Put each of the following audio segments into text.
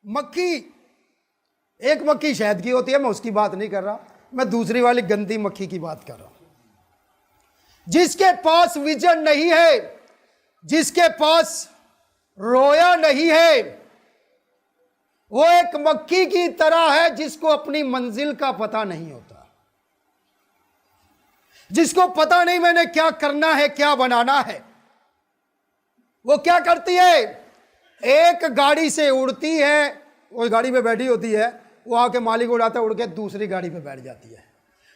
मक्खी, एक मक्खी शहद की होती है, मैं उसकी बात नहीं कर रहा, मैं दूसरी वाली गंदी मक्खी की बात कर रहा हूं। जिसके पास विजन नहीं है, जिसके पास रोया नहीं है, वो एक मक्खी की तरह है जिसको अपनी मंजिल का पता नहीं होता, जिसको पता नहीं मैंने क्या करना है, क्या बनाना है। वो क्या करती है, एक गाड़ी से उड़ती है, वो गाड़ी पे बैठी होती है, वो आके मालिक उड़ाता है, उड़ के दूसरी गाड़ी पे बैठ जाती है।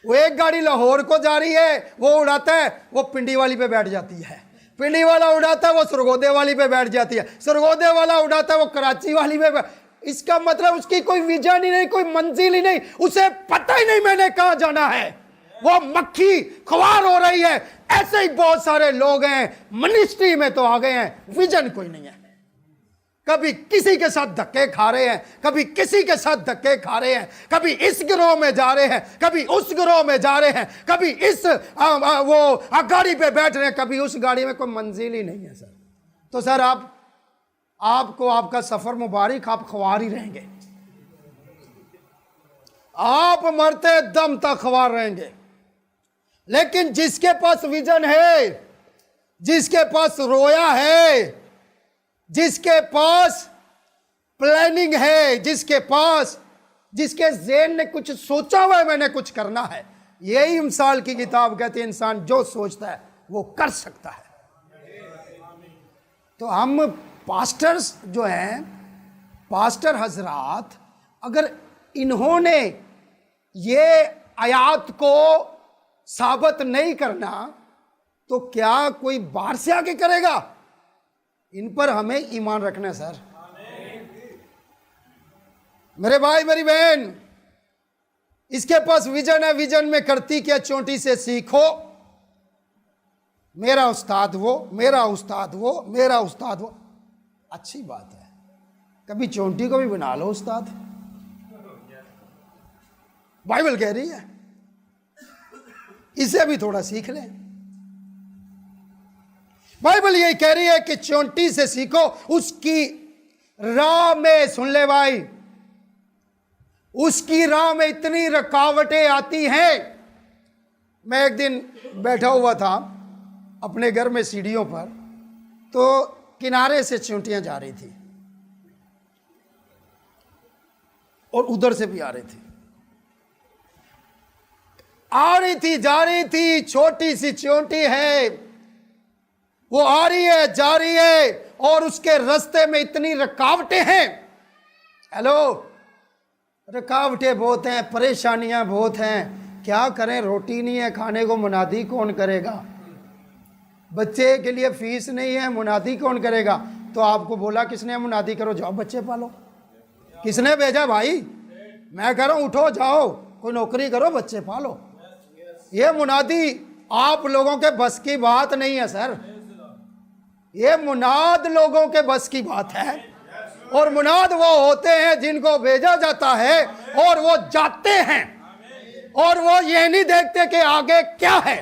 वो एक गाड़ी लाहौर को जा रही है, वो उड़ाता है, वो पिंडी वाली पे बैठ जाती है। पिंडी वाला उड़ाता है, वो सरगोदे वाली पे बैठ जाती है। सरगोदे वाला उड़ाता है, वो कराची वाली पे इसका मतलब उसकी कोई विजन ही नहीं, कोई मंजिल ही नहीं, उसे पता ही नहीं मैंने कहां जाना है। वो मक्खी ख्वार हो रही है। ऐसे ही बहुत सारे लोग हैं, मिनिस्ट्री में तो आ गए हैं, विजन कोई नहीं है। कभी किसी के साथ धक्के खा रहे हैं, कभी किसी के साथ धक्के खा रहे हैं, कभी इस गिरोह में जा रहे हैं, कभी उस गिरोह में जा रहे हैं, कभी इस वो गाड़ी पे बैठ रहे हैं, कभी उस गाड़ी में। कोई मंजिल ही नहीं है सर। तो सर आपको आपका सफर मुबारक, आप ख्वार ही रहेंगे, आप मरते दम तक ख्वार रहेंगे। लेकिन जिसके पास विजन है, जिसके पास रोया है, जिसके पास प्लानिंग है, जिसके ज़हन ने कुछ सोचा हुआ है, मैंने कुछ करना है, यही मिसाल की किताब कहती है इंसान जो सोचता है वो कर सकता है। तो हम पास्टर्स जो हैं, पास्टर हजरात, अगर इन्होंने ये आयात को साबित नहीं करना तो क्या कोई बाहर से आके करेगा? इन पर हमें ईमान रखना है सर। मेरे भाई मेरी बहन, इसके पास विजन है, विजन में करती क्या, चोटी से सीखो। मेरा उस्ताद वो, मेरा उस्ताद वो, मेरा उस्ताद वो, अच्छी बात है, कभी चोटी को भी बना लो उस्ताद, बाइबल कह रही है, इसे भी थोड़ा सीख लें। बाइबल यही कह रही है कि चोटी से सीखो, उसकी राह में, सुन ले भाई, उसकी राह में इतनी रुकावटें आती हैं। मैं एक दिन बैठा हुआ था अपने घर में सीढ़ियों पर, तो किनारे से चींटियां जा रही थी और उधर से भी आ रही थी, आ रही थी, जा रही थी। छोटी सी चींटी है, वो आ रही है, जा रही है, और उसके रास्ते में इतनी रुकावटें हैं। हेलो, रुकावटें बहुत हैं, परेशानियां बहुत हैं। क्या करें, रोटी नहीं है खाने को, मुनादी कौन करेगा? बच्चे के लिए फीस नहीं है, मुनादी कौन करेगा? तो आपको बोला किसने, मुनादी करो, जाओ बच्चे पालो। किसने भेजा भाई? मैं कह रहा हूं उठो जाओ, कोई नौकरी करो, बच्चे पालो। ये मुनादी आप लोगों के बस की बात नहीं है सर, ये मुनाद लोगों के बस की बात है। और मुनाद वो होते हैं जिनको भेजा जाता है और वो जाते हैं, और वो ये नहीं देखते कि आगे क्या है,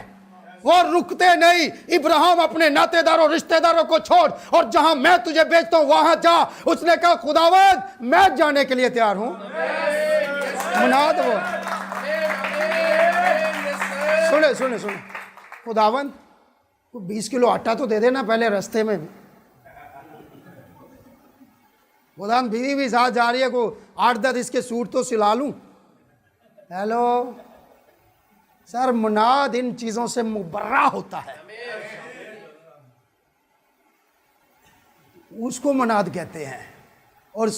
वो रुकते नहीं। इब्राहिम अपने नातेदारों रिश्तेदारों को छोड़ और जहां मैं तुझे भेजता हूं वहां जा। उसने कहा खुदावंद मैं जाने के लिए तैयार हूं। मुनाद वो, सुने सुने सुने, खुदावंद 20 किलो आटा तो दे देना पहले रास्ते में। खुदावंद बीवी भी साथ जा रही है, को 8-10 इसके सूट तो सिला लूं। हेलो सर, मुनाद इन चीजों से मुबर्रा होता है, उसको मुनाद कहते हैं। और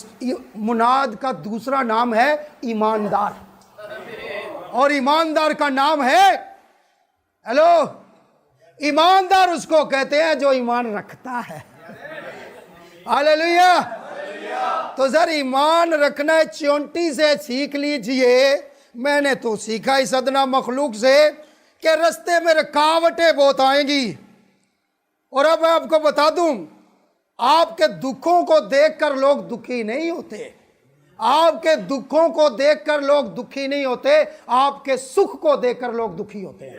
मुनाद का दूसरा नाम है ईमानदार, और ईमानदार का नाम है, हेलो, ईमानदार उसको कहते हैं जो ईमान रखता है। हालेलुया। तो सर ईमान रखना है, चोंटी से सीख लीजिए। मैंने तो सीखा इस अदना मखलूक से कि रास्ते में रुकावटें बहुत आएंगी। और अब मैं आपको बता दूं, आपके दुखों को देखकर लोग दुखी नहीं होते, आपके दुखों को देखकर लोग दुखी नहीं होते, आपके सुख को देखकर लोग दुखी होते हैं।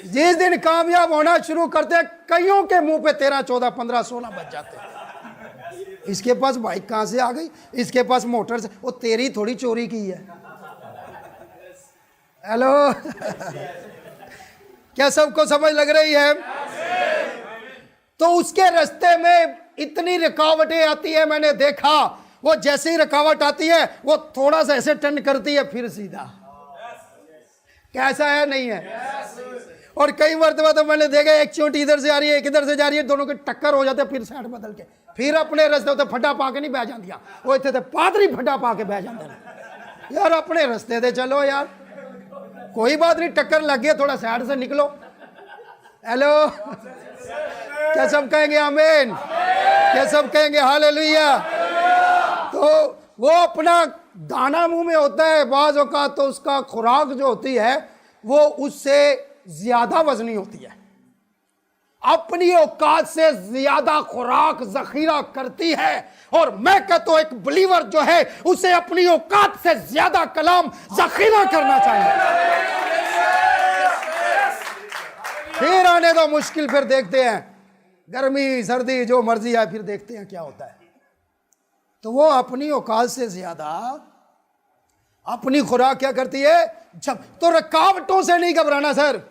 जिस दिन कामयाब होना शुरू करते हैं, कईयों के मुंह पे 13, 14, 15, 16 बज जाते हैं। इसके पास बाइक कहाँ से आ गई, इसके पास मोटर से, वो तेरी थोड़ी चोरी की है। हेलो क्या सबको समझ लग रही है? तो उसके रास्ते में इतनी रुकावटें आती है, मैंने देखा वो जैसे ही रुकावट आती है वो थोड़ा सा ऐसे टर्न करती है फिर सीधा। कैसा है? नहीं है? और कई मरतबा तो मैंने देखा एक चोटी इधर से आ रही है, एक इधर से जा रही है, दोनों के टक्कर हो जाते, फिर साइड बदल के फिर अपने रास्ते होते फटा पा के नहीं बह जाती, वो इतने थे पादरी फटा पा के बह जाते यार, अपने रास्ते से चलो यार, कोई बात नहीं, टक्कर लग गया, थोड़ा साइड से निकलो। हेलो क्या सब कहेंगे आमीन? क्या सब कहेंगे हालेलुया? तो वो अपना दाना मुंह में होता है, बाज़ औक़ात तो उसका खुराक जो होती है वो उससे ज्यादा वजनी होती है, अपनी औकात से ज्यादा खुराक जखीरा करती है। और मैं कहता हूं एक बिलीवर जो है उसे अपनी औकात से ज्यादा कलाम जखीरा करना चाहिए। फिर आने दो मुश्किल, फिर देखते हैं, गर्मी सर्दी जो मर्जी आए, फिर देखते हैं क्या होता है। तो वो अपनी औकात से ज्यादा अपनी खुराक क्या करती है? जब तो रुकावटों से नहीं घबराना सर।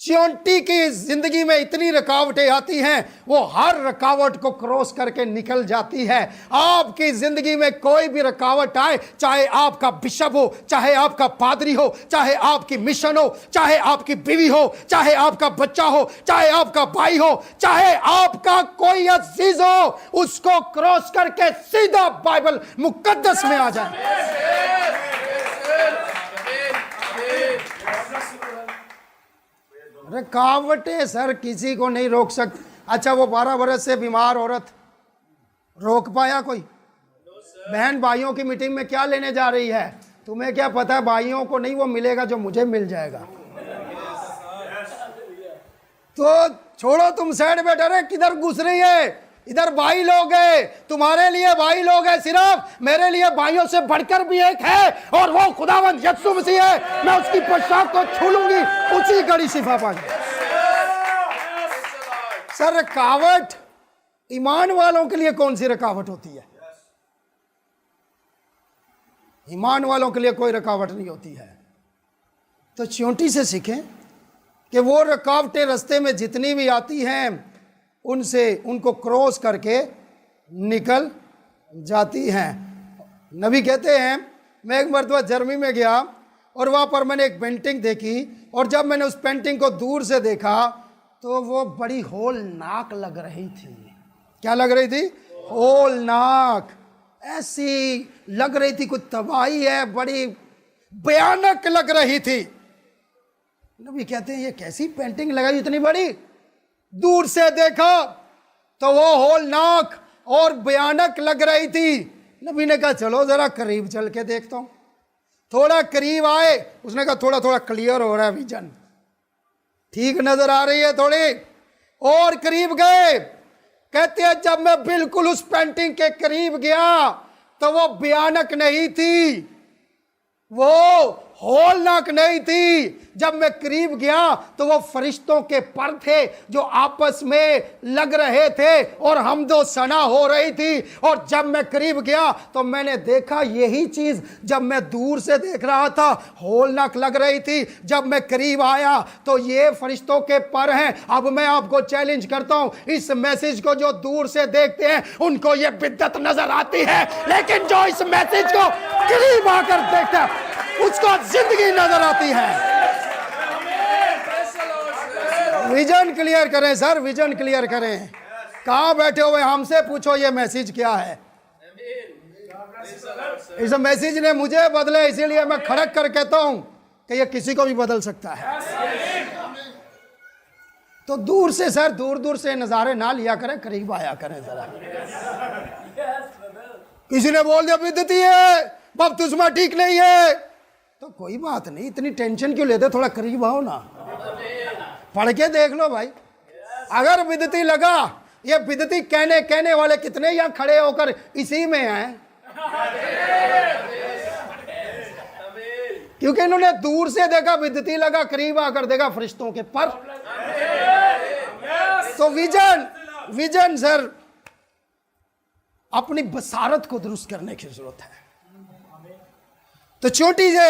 चियोंटी की जिंदगी में इतनी रुकावटें आती हैं, वो हर रुकावट को क्रॉस करके निकल जाती है। आपकी जिंदगी में कोई भी रुकावट आए, चाहे आपका बिशप हो, चाहे आपका पादरी हो, चाहे आपकी मिशन हो, चाहे आपकी बीवी हो, चाहे आपका बच्चा हो, चाहे आपका भाई हो, चाहे आपका कोई अजीज हो, उसको क्रॉस करके सीधा बाइबल मुकद्दस में आ जाए। रुकावटें सर किसी को नहीं रोक सकती। अच्छा वो 12 बरस से बीमार औरत रोक पाया कोई? बहन भाइयों की मीटिंग में क्या लेने जा रही है? तुम्हें क्या पता है भाइयों को नहीं वो मिलेगा जो मुझे मिल जाएगा। तो छोड़ो, तुम साइड में डरे किधर घुस रही है? इधर भाई लोग है, तुम्हारे लिए भाई लोग है, सिर्फ मेरे लिए भाइयों से बढ़कर भी एक है, और वो खुदावंद यीशु मसीह है। मैं उसकी पोशाक को छू लूंगी, उसी घड़ी शिफा पाऊंगी। सर रुकावट ईमान वालों के लिए कौन सी रुकावट होती है? ईमान वालों के लिए कोई रुकावट नहीं होती है। तो चियोंटी से सीखें कि वो रुकावटें रास्ते में जितनी भी आती हैं उनसे उनको क्रॉस करके निकल जाती हैं। नबी कहते हैं, मैं एक मरतबा जर्मनी में गया और वहाँ पर मैंने एक पेंटिंग देखी, और जब मैंने उस पेंटिंग को दूर से देखा तो वो बड़ी होलनाक लग रही थी। क्या लग रही थी? होलनाक, ऐसी लग रही थी कुछ तबाही है, बड़ी भयानक लग रही थी। नबी कहते हैं ये कैसी पेंटिंग लगाई इतनी बड़ी? दूर से देखा तो वो होलनाक और भयानक लग रही थी। नबी ने कहा चलो जरा करीब चल के देखता हूं। थोड़ा करीब आए, उसने कहा थोड़ा थोड़ा क्लियर हो रहा है, विजन ठीक नजर आ रही है थोड़ी। और करीब गए, कहते हैं जब मैं बिल्कुल उस पेंटिंग के करीब गया तो वो भयानक नहीं थी, वो होलनाक नहीं थी। जब मैं करीब गया तो वो फरिश्तों के पर थे जो आपस में लग रहे थे और हमदो सना हो रही थी। और जब मैं करीब गया तो मैंने देखा यही चीज जब मैं दूर से देख रहा था होलनाक लग रही थी, जब मैं करीब आया तो ये फरिश्तों के पर हैं। अब मैं आपको चैलेंज करता हूं, इस मैसेज को जो दूर से देखते हैं उनको ये बिद्दत नजर आती है, लेकिन जो इस मैसेज को करीब आकर देखता है उसको जिंदगी नजर आती है। विजन क्लियर करें सर, विजन क्लियर करें। कहां बैठे हुए हमसे पूछो ये मैसेज क्या है। इस मैसेज ने मुझे बदले, इसीलिए मैं खड़क कर कहता हूं कि ये किसी को भी बदल सकता है। तो दूर से सर, दूर दूर से नजारे ना लिया करें, करीब आया करें जरा। किसी ने बोल दिया बिद्दती है, बपतिस्मा ठीक नहीं है, तो कोई बात नहीं, इतनी टेंशन क्यों लेते, थोड़ा करीब आओ ना, पढ़ के देख लो भाई। अगर बिदती लगा, ये बिदती कहने वाले कितने यहाँ खड़े होकर इसी में हैं, क्योंकि इन्होंने दूर से देखा बिदती लगा, करीब आकर देखा फरिश्तों के पर। तो विजन सर अपनी बसारत को दुरुस्त करने की जरूरत है। तो छोटी से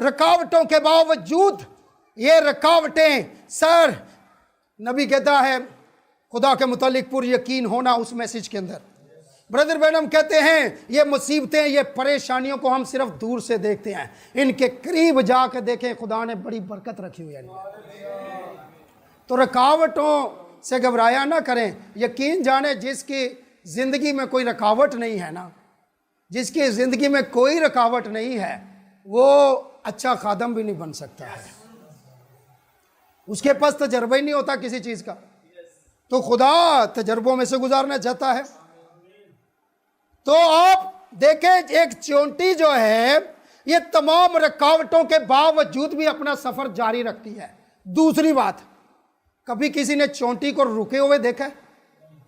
रुकावटों के बावजूद ये रुकावटें, सर नबी कहता है खुदा के मुतालिक पुर यकीन होना उस मैसेज के अंदर। ब्रदर बैनम कहते हैं ये मुसीबतें, ये परेशानियों को हम सिर्फ दूर से देखते हैं, इनके करीब जाकर देखें खुदा ने बड़ी बरकत रखी हुई है। तो रुकावटों से घबराया ना करें। यकीन जाने जिसकी ज़िंदगी में कोई रुकावट नहीं है ना, जिसकी ज़िंदगी में कोई रुकावट नहीं है, वो अच्छा खादम भी नहीं बन सकता है। उसके पास तजर्बा ही नहीं होता किसी चीज़ का। तो खुदा तजर्बों में से गुजारना चाहता है। तो आप देखें एक चींटी जो है ये तमाम रुकावटों के बावजूद भी अपना सफ़र जारी रखती है। दूसरी बात, कभी किसी ने चींटी को रुके हुए देखा है?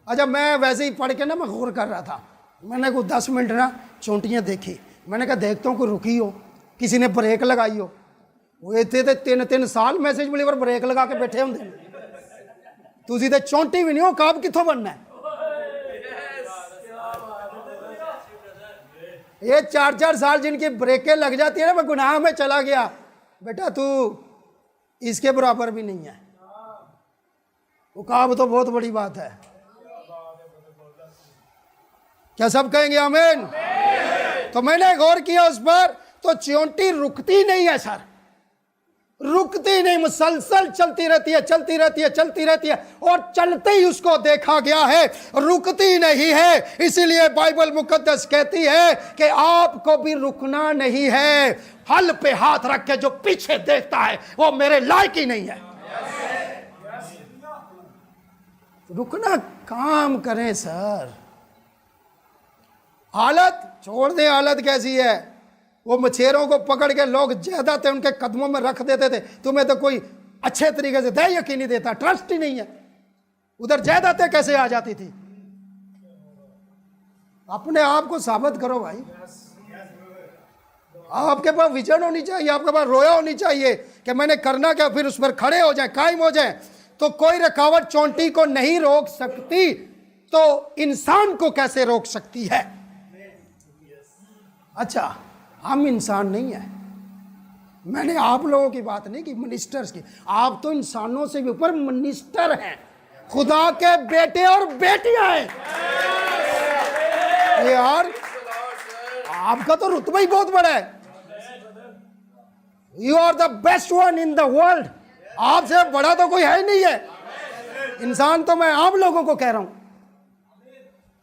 अच्छा, मैं वैसे ही पढ़ के ना मैं गौर कर रहा था, मैंने कुछ 10 मिनट ना चींटियाँ देखी। मैंने कहा देखता हूँ कोई रुकी हो, किसी ने ब्रेक लगाई हो। वो इतने थे 3-3 साल मैसेज मिली पर ब्रेक लगा के बैठे होंगे। तुझी तो चींटी भी नहीं हो, काब कितों बनना है? ये 4-4 साल जिनकी ब्रेकें लग जाती है ना, मैं गुनाह में चला गया। बेटा तू इसके बराबर भी नहीं है। वो काब तो बहुत बड़ी बात है। क्या सब कहेंगे आमीन? तो मैंने गौर किया उस पर, तो चींटी रुकती नहीं है सर, रुकती नहीं, मुसलसल चलती रहती है, चलती रहती है, चलती रहती है। और चलते ही उसको देखा गया है, रुकती नहीं है। इसीलिए बाइबल मुकद्दस कहती है कि आपको भी रुकना नहीं है। हल पे हाथ रख के जो पीछे देखता है वो मेरे लायक ही नहीं है। रुकना काम करें सर। हालत छोड़ दें, हालत कैसी है? वो मछेरों को पकड़ के लोग ज्यादा थे उनके कदमों में रख देते थे। तुम्हें तो कोई अच्छे तरीके से दे यकीन नहीं देता, ट्रस्ट ही नहीं है। उधर ज्यादातें कैसे आ जाती थी? अपने आप को साबित करो भाई। आपके पास विजन होनी चाहिए, आपके पास रोया होनी चाहिए कि मैंने करना क्या, फिर उस पर खड़े हो जाए, कायम हो जाए। तो कोई रुकावट चींटी को नहीं रोक सकती, तो इंसान को कैसे रोक सकती है? अच्छा, हम इंसान नहीं है। मैंने आप लोगों की बात नहीं की, मिनिस्टर्स की। आप तो इंसानों से भी ऊपर मिनिस्टर हैं, खुदा के बेटे और बेटियां हैं। यार आपका तो रुतबा ही बहुत बड़ा है। You are the best one in the world. आपसे बड़ा तो कोई है ही नहीं है। इंसान तो मैं आप लोगों को कह रहा हूं।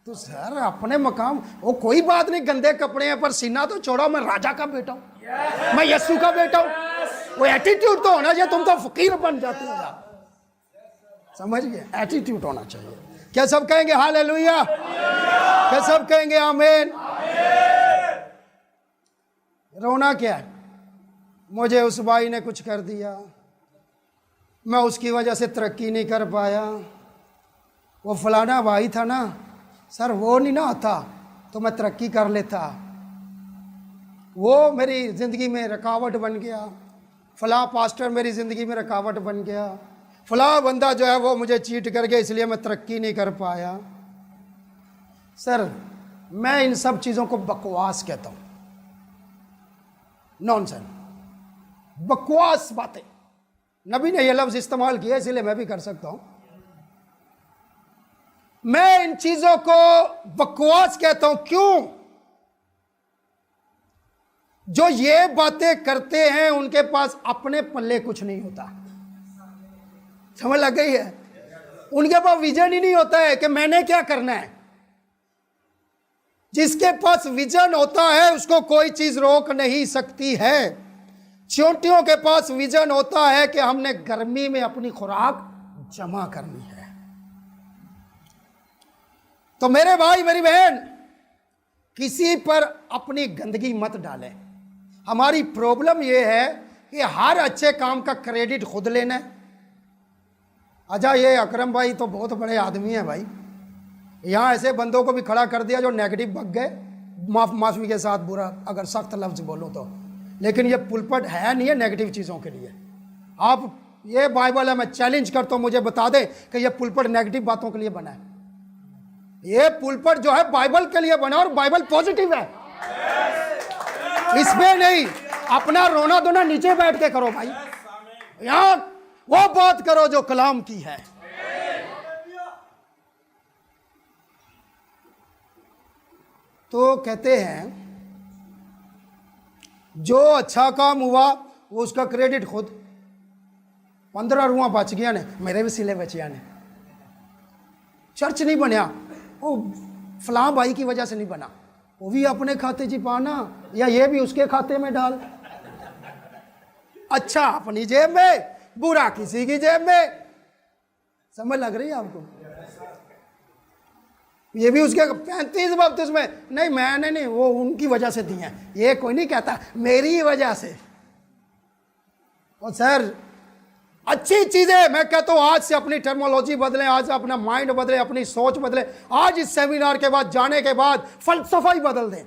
तो सर अपने मकाम, वो कोई बात नहीं, गंदे कपड़े हैं पर सीना तो छोड़ा, मैं राजा का बेटा हूं, मैं यस्सु का बेटा हूं। वो एटीट्यूड तो होना चाहिए। तुम तो फकीर बन जाते हो यार, समझ गए? एटीट्यूड होना चाहिए। क्या सब कहेंगे हालेलुया? क्या सब कहेंगे आमीन? रोना क्या है? मुझे उस भाई ने कुछ कर दिया, मैं उसकी वजह से तरक्की नहीं कर पाया। वो फलाना भाई था ना सर, वो नहीं ना आता तो मैं तरक्की कर लेता। वो मेरी ज़िंदगी में रुकावट बन गया। फलां पास्टर मेरी ज़िंदगी में रुकावट बन गया। फलां बंदा जो है वो मुझे चीट कर गया, इसलिए मैं तरक्की नहीं कर पाया। सर मैं इन सब चीज़ों को बकवास कहता हूँ, नॉनसेंस, बकवास बातें। नबी ने यह लफ्ज़ इस्तेमाल किया, इसलिए मैं भी कर सकता हूँ। मैं इन चीज़ों को बकवास कहता हूँ। क्यों? जो ये बातें करते हैं उनके पास अपने पल्ले कुछ नहीं होता। समझ लग गई है? उनके पास विजन ही नहीं होता है कि मैंने क्या करना है। जिसके पास विजन होता है उसको कोई चीज रोक नहीं सकती है। चींटियों के पास विजन होता है कि हमने गर्मी में अपनी खुराक जमा करनी है। तो मेरे भाई मेरी बहन, किसी पर अपनी गंदगी मत डालें। हमारी प्रॉब्लम यह है कि हर अच्छे काम का क्रेडिट खुद लेना है। अच्छा, ये अकरम भाई तो बहुत बड़े आदमी हैं भाई, यहाँ ऐसे बंदों को भी खड़ा कर दिया जो नेगेटिव बक गए, माफी के साथ बुरा अगर सख्त लफ्ज बोलो तो। लेकिन ये पुलपट है नहीं है नेगेटिव चीज़ों के लिए। आप ये बाइबल है, मैं चैलेंज करता हूँ, मुझे बता दें कि ये पुलपट नेगेटिव बातों के लिए बना है। ये पुलपट जो है बाइबल के लिए बना और बाइबल पॉजिटिव है, इसमें नहीं अपना रोना धोना नीचे बैठ के करो भाई, यहां वो बात करो जो कलाम की है। तो कहते हैं जो अच्छा काम हुआ वो उसका क्रेडिट खुद। 15 रुआ बच गया ने, मेरे भी सिले बचिया ने। चर्च नहीं बनया वो फलां भाई की वजह से नहीं बना, वो भी अपने खाते जी पाना या ये भी उसके खाते में डाल। अच्छा अपनी जेब में, बुरा किसी की जेब में। समझ लग रही है आपको? ये भी उसके 35 बपतिस्मे नहीं, मैंने नहीं, वो उनकी वजह से दिए हैं। ये कोई नहीं कहता मेरी वजह से। और सर अच्छी चीजें मैं कहता हूं, आज से अपनी टर्मोलॉजी बदलें, आज अपना माइंड बदले, अपनी सोच बदले। आज इस सेमिनार के बाद जाने के बाद फलसफा ही बदल दें।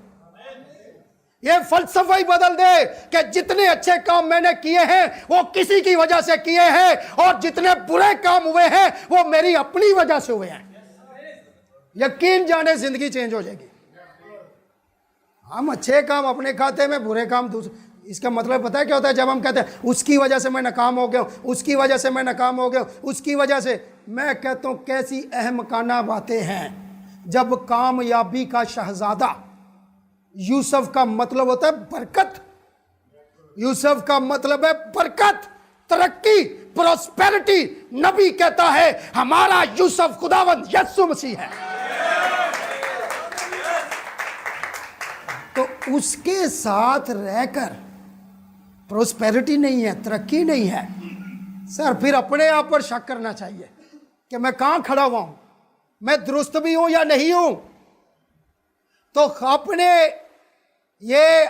ये फलसफा ही बदल दे कि जितने अच्छे काम मैंने किए हैं वो किसी की वजह से किए हैं, और जितने बुरे काम हुए हैं वो मेरी अपनी वजह से हुए हैं। यकीन जाने जिंदगी चेंज हो जाएगी। हम अच्छे काम अपने खाते में, बुरे काम दूसरे। इसका मतलब पता है क्या होता है? जब हम कहते हैं उसकी वजह से मैं नाकाम हो गया, उसकी वजह से मैं नाकाम हो गया, उसकी वजह से, मैं कहता हूं कैसी अहमकाना बातें हैं। जब कामयाबी का शहजादा यूसुफ का मतलब होता है बरकत। यूसुफ का मतलब है बरकत, तरक्की, प्रोस्पेरिटी। नबी कहता है हमारा यूसुफ खुदावंद यीशु मसीह है। तो उसके साथ रहकर प्रोस्पेरिटी नहीं है, तरक्की नहीं है, सर फिर अपने आप पर शक करना चाहिए कि मैं कहां खड़ा हुआ हूं, मैं दुरुस्त भी हूं या नहीं हूं। तो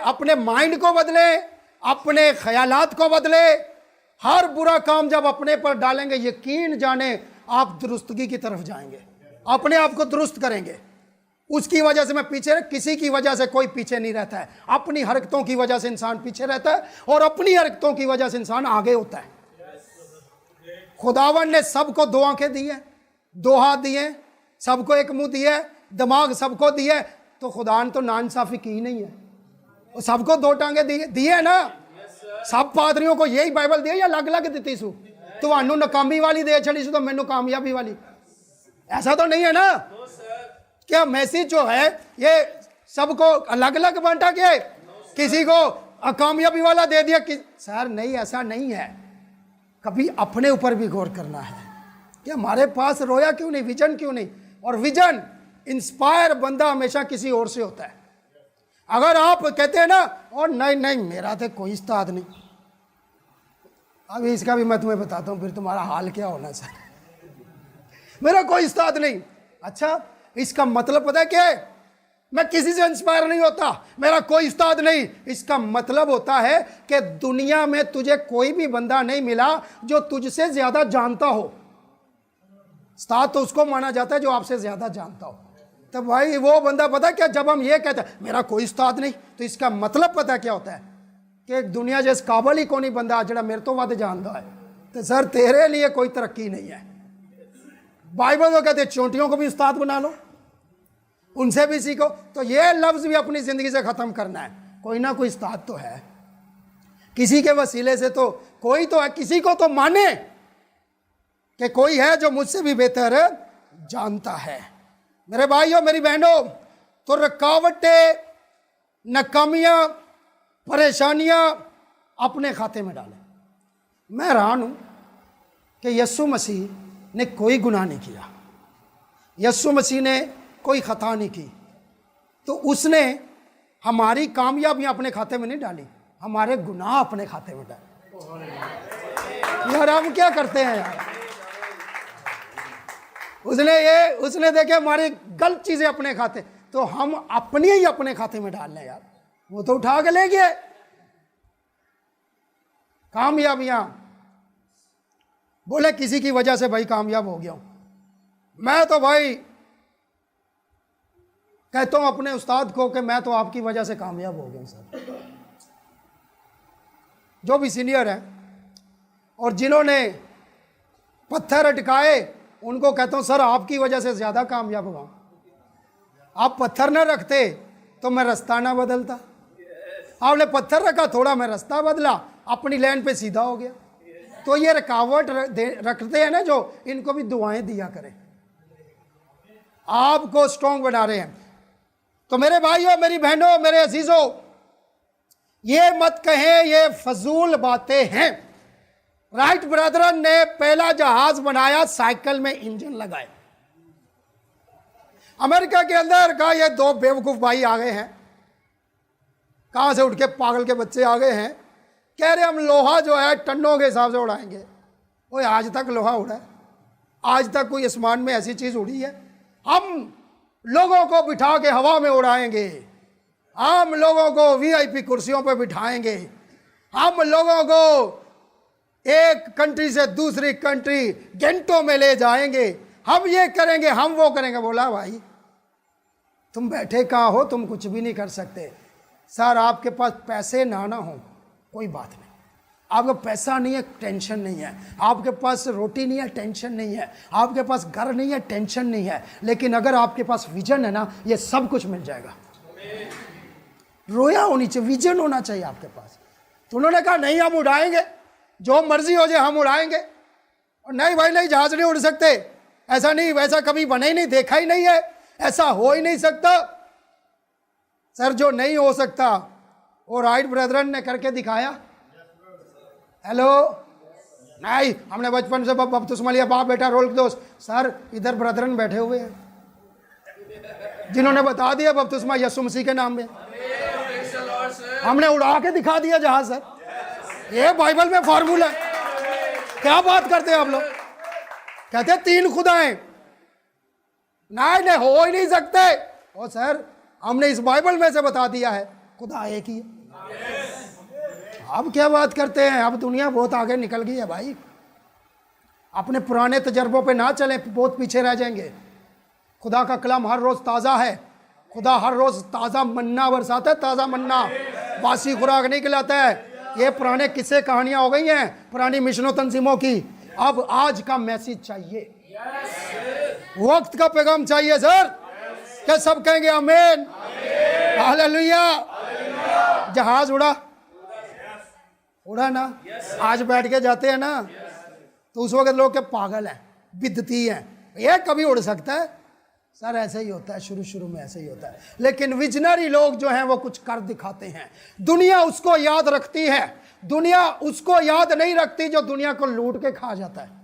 अपने माइंड को बदले, अपने ख्यालात को बदले। हर बुरा काम जब अपने पर डालेंगे, यकीन जाने आप दुरुस्तगी की तरफ जाएंगे, अपने आप को दुरुस्त करेंगे। उसकी वजह से मैं पीछे, किसी की वजह से कोई पीछे नहीं रहता है। अपनी हरकतों की वजह से इंसान पीछे रहता है, और अपनी हरकतों की वजह से इंसान आगे होता है। खुदावन ने सबको 2 आंखें दी है, 2 हाथ दिए, सबको एक मुंह दिया है, दिमाग सबको दिया है। तो खुदा ने तो नाइंसाफी की नहीं है, वो सबको 2 टांगे दिए ना। सब पादरियों को यही बाइबल दी या अलग अलग दी सू? ਤੁਹਾਨੂੰ नकामी वाली दे छड़ी सू तो मैनू कामयाबी वाली? ऐसा तो नहीं है ना। क्या मैसेज जो है ये सबको अलग अलग बांटा के किसी को कामयाबी वाला दे दिया कि सर नहीं, ऐसा नहीं है। कभी अपने ऊपर भी गौर करना है कि हमारे पास रोया क्यों नहीं, विजन क्यों नहीं। और विजन इंस्पायर बंदा हमेशा किसी और से होता है। अगर आप कहते हैं ना और नहीं नहीं मेरा तो कोई उस्ताद नहीं, अभी इसका भी मैं तुम्हें बताता हूं, फिर तुम्हारा हाल क्या होना सर। मेरा कोई उस्ताद नहीं, अच्छा इसका मतलब पता है क्या है? मैं किसी से इंस्पायर नहीं होता, मेरा कोई उस्ताद नहीं। इसका मतलब होता है कि दुनिया में तुझे कोई भी बंदा नहीं मिला जो तुझसे ज्यादा जानता हो। उस्ताद तो उसको माना जाता है जो आपसे ज्यादा जानता हो। तो भाई वो बंदा पता क्या, जब हम ये कहते हैं मेरा कोई उस्ताद नहीं, तो इसका मतलब पता क्या होता है कि दुनिया जिस काबल ही कोई बंदा जरा मेरे तो वध जानता है। तो सर तेरे लिए कोई तरक्की नहीं है। बाइबल तो कहते चोंटियों को भी उस्ताद बना लो, उनसे भी सीखो। तो ये लफ्ज भी अपनी जिंदगी से खत्म करना है। कोई ना कोई उस्ताद तो है, किसी के वसीले से तो कोई तो है, किसी को तो माने कि कोई है जो मुझसे भी बेहतर जानता है। मेरे भाइयों मेरी बहनों, तो रुकावटें, नाकामियां, परेशानियां अपने खाते में डालें। मैं हैरान हूं कि यीशु मसीह ने कोई गुनाह नहीं किया, यीशु मसीह ने कोई खता नहीं की, तो उसने हमारी कामयाबियां अपने खाते में नहीं डाली, हमारे गुनाह अपने खाते में डाले। यार हम क्या करते हैं यार? उसने देखे हमारी गलत चीजें अपने खाते, तो हम अपनी ही अपने खाते में डाल लें यार। वो तो उठा के ले गए कामयाबियां, बोले किसी की वजह से भाई कामयाब हो गया हूं। मैं तो भाई कहता हूं अपने उस्ताद को कि मैं तो आपकी वजह से कामयाब हो गया हूं सर। जो भी सीनियर है और जिन्होंने पत्थर अटकाए उनको कहता हूं सर आपकी वजह से ज्यादा कामयाब हुआ। आप पत्थर न रखते तो मैं रास्ता ना बदलता। आपने पत्थर रखा, थोड़ा मैं रास्ता बदला, अपनी लाइन पे सीधा हो गया। तो ये रुकावट रखते हैं ना जो, इनको भी दुआएं दिया करें, आपको स्ट्रॉन्ग बना रहे हैं। तो मेरे भाइयों, मेरी बहनों, मेरे अजीजों, ये मत कहें ये फजूल बातें हैं। राइट ब्रदरन ने पहला जहाज बनाया, साइकिल में इंजन लगाए। अमेरिका के अंदर का ये दो बेवकूफ भाई आ गए हैं, कहां से उठ के पागल के बच्चे आ गए हैं, कह रहे हम लोहा जो है टन्नों के हिसाब से उड़ाएंगे। वो आज तक लोहा उड़ा है? आज तक कोई आसमान में ऐसी चीज उड़ी है? हम लोगों को बिठा के हवा में उड़ाएंगे, हम लोगों को वीआईपी कुर्सियों पर बिठाएंगे, हम लोगों को एक कंट्री से दूसरी कंट्री घंटों में ले जाएंगे, हम ये करेंगे, हम वो करेंगे। बोला भाई तुम बैठे कहाँ हो, तुम कुछ भी नहीं कर सकते। सर आपके पास पैसे ना हो कोई बात नहीं, आपका पैसा नहीं है टेंशन नहीं है, आपके पास रोटी नहीं है टेंशन नहीं है, आपके पास घर नहीं है टेंशन नहीं है, लेकिन अगर आपके पास विजन है ना, ये सब कुछ मिल जाएगा। रोया होनी चाहिए, विजन होना चाहिए आपके पास। तो उन्होंने कहा नहीं हम उड़ाएंगे, जो मर्जी हो जाए हम उड़ाएंगे। और नहीं भाई नहीं, जहाज नहीं उड़ सकते, ऐसा नहीं, वैसा कभी बना ही नहीं, देखा ही नहीं है, ऐसा हो ही नहीं सकता। सर जो नहीं हो सकता वो राइट ब्रदरन ने करके दिखाया। हेलो, नहीं हमने बचपन से बपतिस्मा लिया, बाप बेटा रोल दोस्त। सर इधर ब्रदरन बैठे हुए हैं जिन्होंने बता दिया बपतिस्मा यीशु मसीह के नाम में, हमने उड़ा के दिखा दिया जहाज। सर ये बाइबल में फॉर्मूला है। क्या बात करते हैं आप लोग? कहते हैं तीन खुदाएं, नहीं हो ही नहीं सकते। ओ सर हमने इस बाइबल में से बता दिया है खुदा एक ही है। अब क्या बात करते हैं? अब दुनिया बहुत आगे निकल गई है भाई, अपने पुराने तजर्बों पे ना चलें, बहुत पीछे रह जाएंगे। खुदा का कलाम हर रोज ताज़ा है, खुदा हर रोज ताज़ा मन्ना बरसाता है, ताज़ा मन्ना, बासी खुराक नहीं खिलाता है। ये पुराने किस्से कहानियां हो गई हैं पुरानी मिशनों तंजीमों की। अब आज का मैसेज चाहिए, वक्त का पैगाम चाहिए। सर क्या सब कहेंगे आमीन, हालेलुया। जहाज उड़ा ना, आज बैठ के जाते हैं ना तो उस वक्त लोग के पागल हैं, बिदती हैं, ये कभी उड़ सकता है? सर ऐसे ही होता है, शुरू में ऐसे ही होता है। लेकिन विजनरी लोग जो हैं वो कुछ कर दिखाते हैं। दुनिया उसको याद रखती है, दुनिया उसको याद नहीं रखती जो दुनिया को लूट के खा जाता है।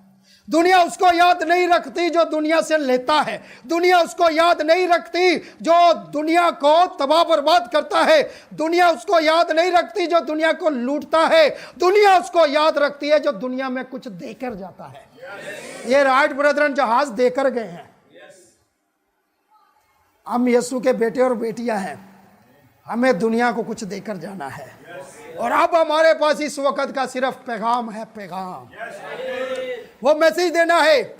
दुनिया उसको याद नहीं रखती जो दुनिया से लेता है। दुनिया उसको याद नहीं रखती जो दुनिया को तबाह बर्बाद करता है। दुनिया उसको याद नहीं रखती जो दुनिया को लूटता है। दुनिया उसको याद रखती है जो दुनिया में कुछ देकर जाता है। ये राइट ब्रदरन जहाज देकर गए हैं। हम यीशु के बेटे और बेटियां हैं, हमें दुनिया को कुछ देकर जाना है। और अब हमारे पास इस वक्त का सिर्फ पैगाम है, पैगाम, वो मैसेज देना है।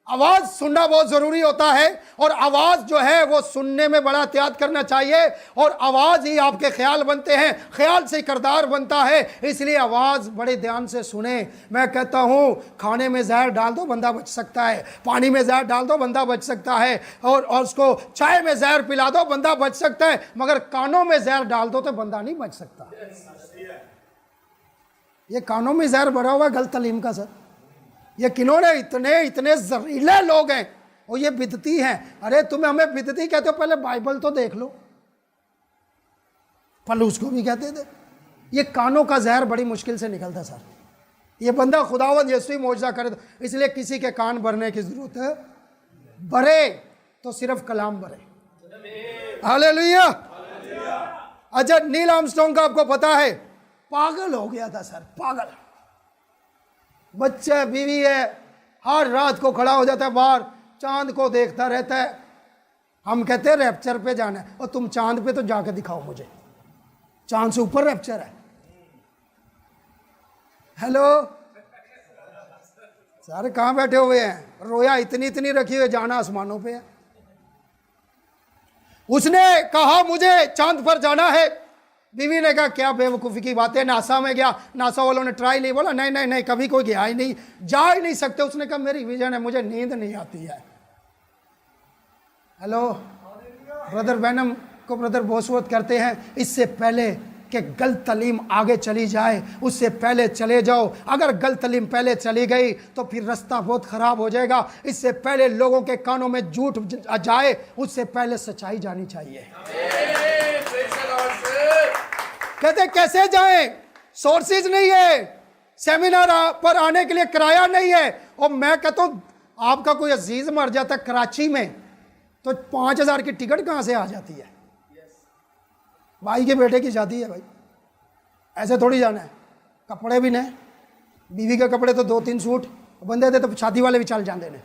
आवाज सुनना बहुत जरूरी होता है, और आवाज जो है वो सुनने में बड़ा एहतियात करना चाहिए। और आवाज ही आपके ख्याल बनते हैं, ख्याल से किरदार बनता है, इसलिए आवाज बड़े ध्यान से सुने। मैं कहता हूँ खाने में जहर डाल दो बंदा बच सकता है, पानी में जहर डाल दो बंदा बच सकता है, और उसको चाय में जहर पिला दो बंदा बच सकता है, मगर कानों में जहर डाल दो तो बंदा नहीं बच सकता। ये कानों में जहर भरा हुआ गलत तालीम का। सर ये किन्होंने, इतने जहरीले लोग हैं, और ये बिदती हैं। अरे तुम्हें हमें बिदती कहते हो, पहले बाइबल तो देख लो। पलूस को भी कहते थे। ये कानों का जहर बड़ी मुश्किल से निकलता। सर ये बंदा खुदावंद यीशु ही मौजज़ा करे, इसलिए किसी के कान भरने की जरूरत है। भरे तो सिर्फ कलाम भरे। हालेलुया। अच्छा नील आर्मस्ट्रांग का आपको पता है, पागल हो गया था। सर पागल, बच्चा बीवी है, हर रात को खड़ा हो जाता है बाहर, चांद को देखता रहता है। हम कहते हैं रैप्चर पे जाना है, और तुम चांद पे तो जाके दिखाओ मुझे, चांद से ऊपर रैप्चर है। हेलो सर कहाँ बैठे हुए हैं? रोया इतनी रखी हुई, जाना आसमानों पे है। उसने कहा मुझे चांद पर जाना है। बीवी ने कहा क्या बेवकूफ़ी की बात है, नासा में गया, नासा वालों ने ट्राई नहीं। बोला नहीं कभी कोई गया ही नहीं, जा ही नहीं सकते। उसने कहा मेरी विजन है, मुझे नींद नहीं आती है। हेलो ब्रदर बैनम को ब्रदर बोसवर्थ कहते हैं, इससे पहले कि गलत तालीम आगे चली जाए उससे पहले चले जाओ। अगर गलत तालीम पहले चली गई तो फिर रास्ता बहुत ख़राब हो जाएगा। इससे पहले लोगों के कानों में झूठ जाए उससे पहले सच्चाई जानी चाहिए। कहते कैसे जाएं? सोर्सेज नहीं है, सेमिनार पर आने के लिए किराया नहीं है। और मैं कहता हूँ आपका कोई अजीज मर जाता है कराची में तो 5,000 की टिकट कहाँ से आ जाती है? भाई के बेटे की शादी है भाई, ऐसे थोड़ी जाना है। कपड़े भी नहीं, बीवी के कपड़े तो 2-3 सूट बंदे थे तो शादी वाले भी चल जाते ने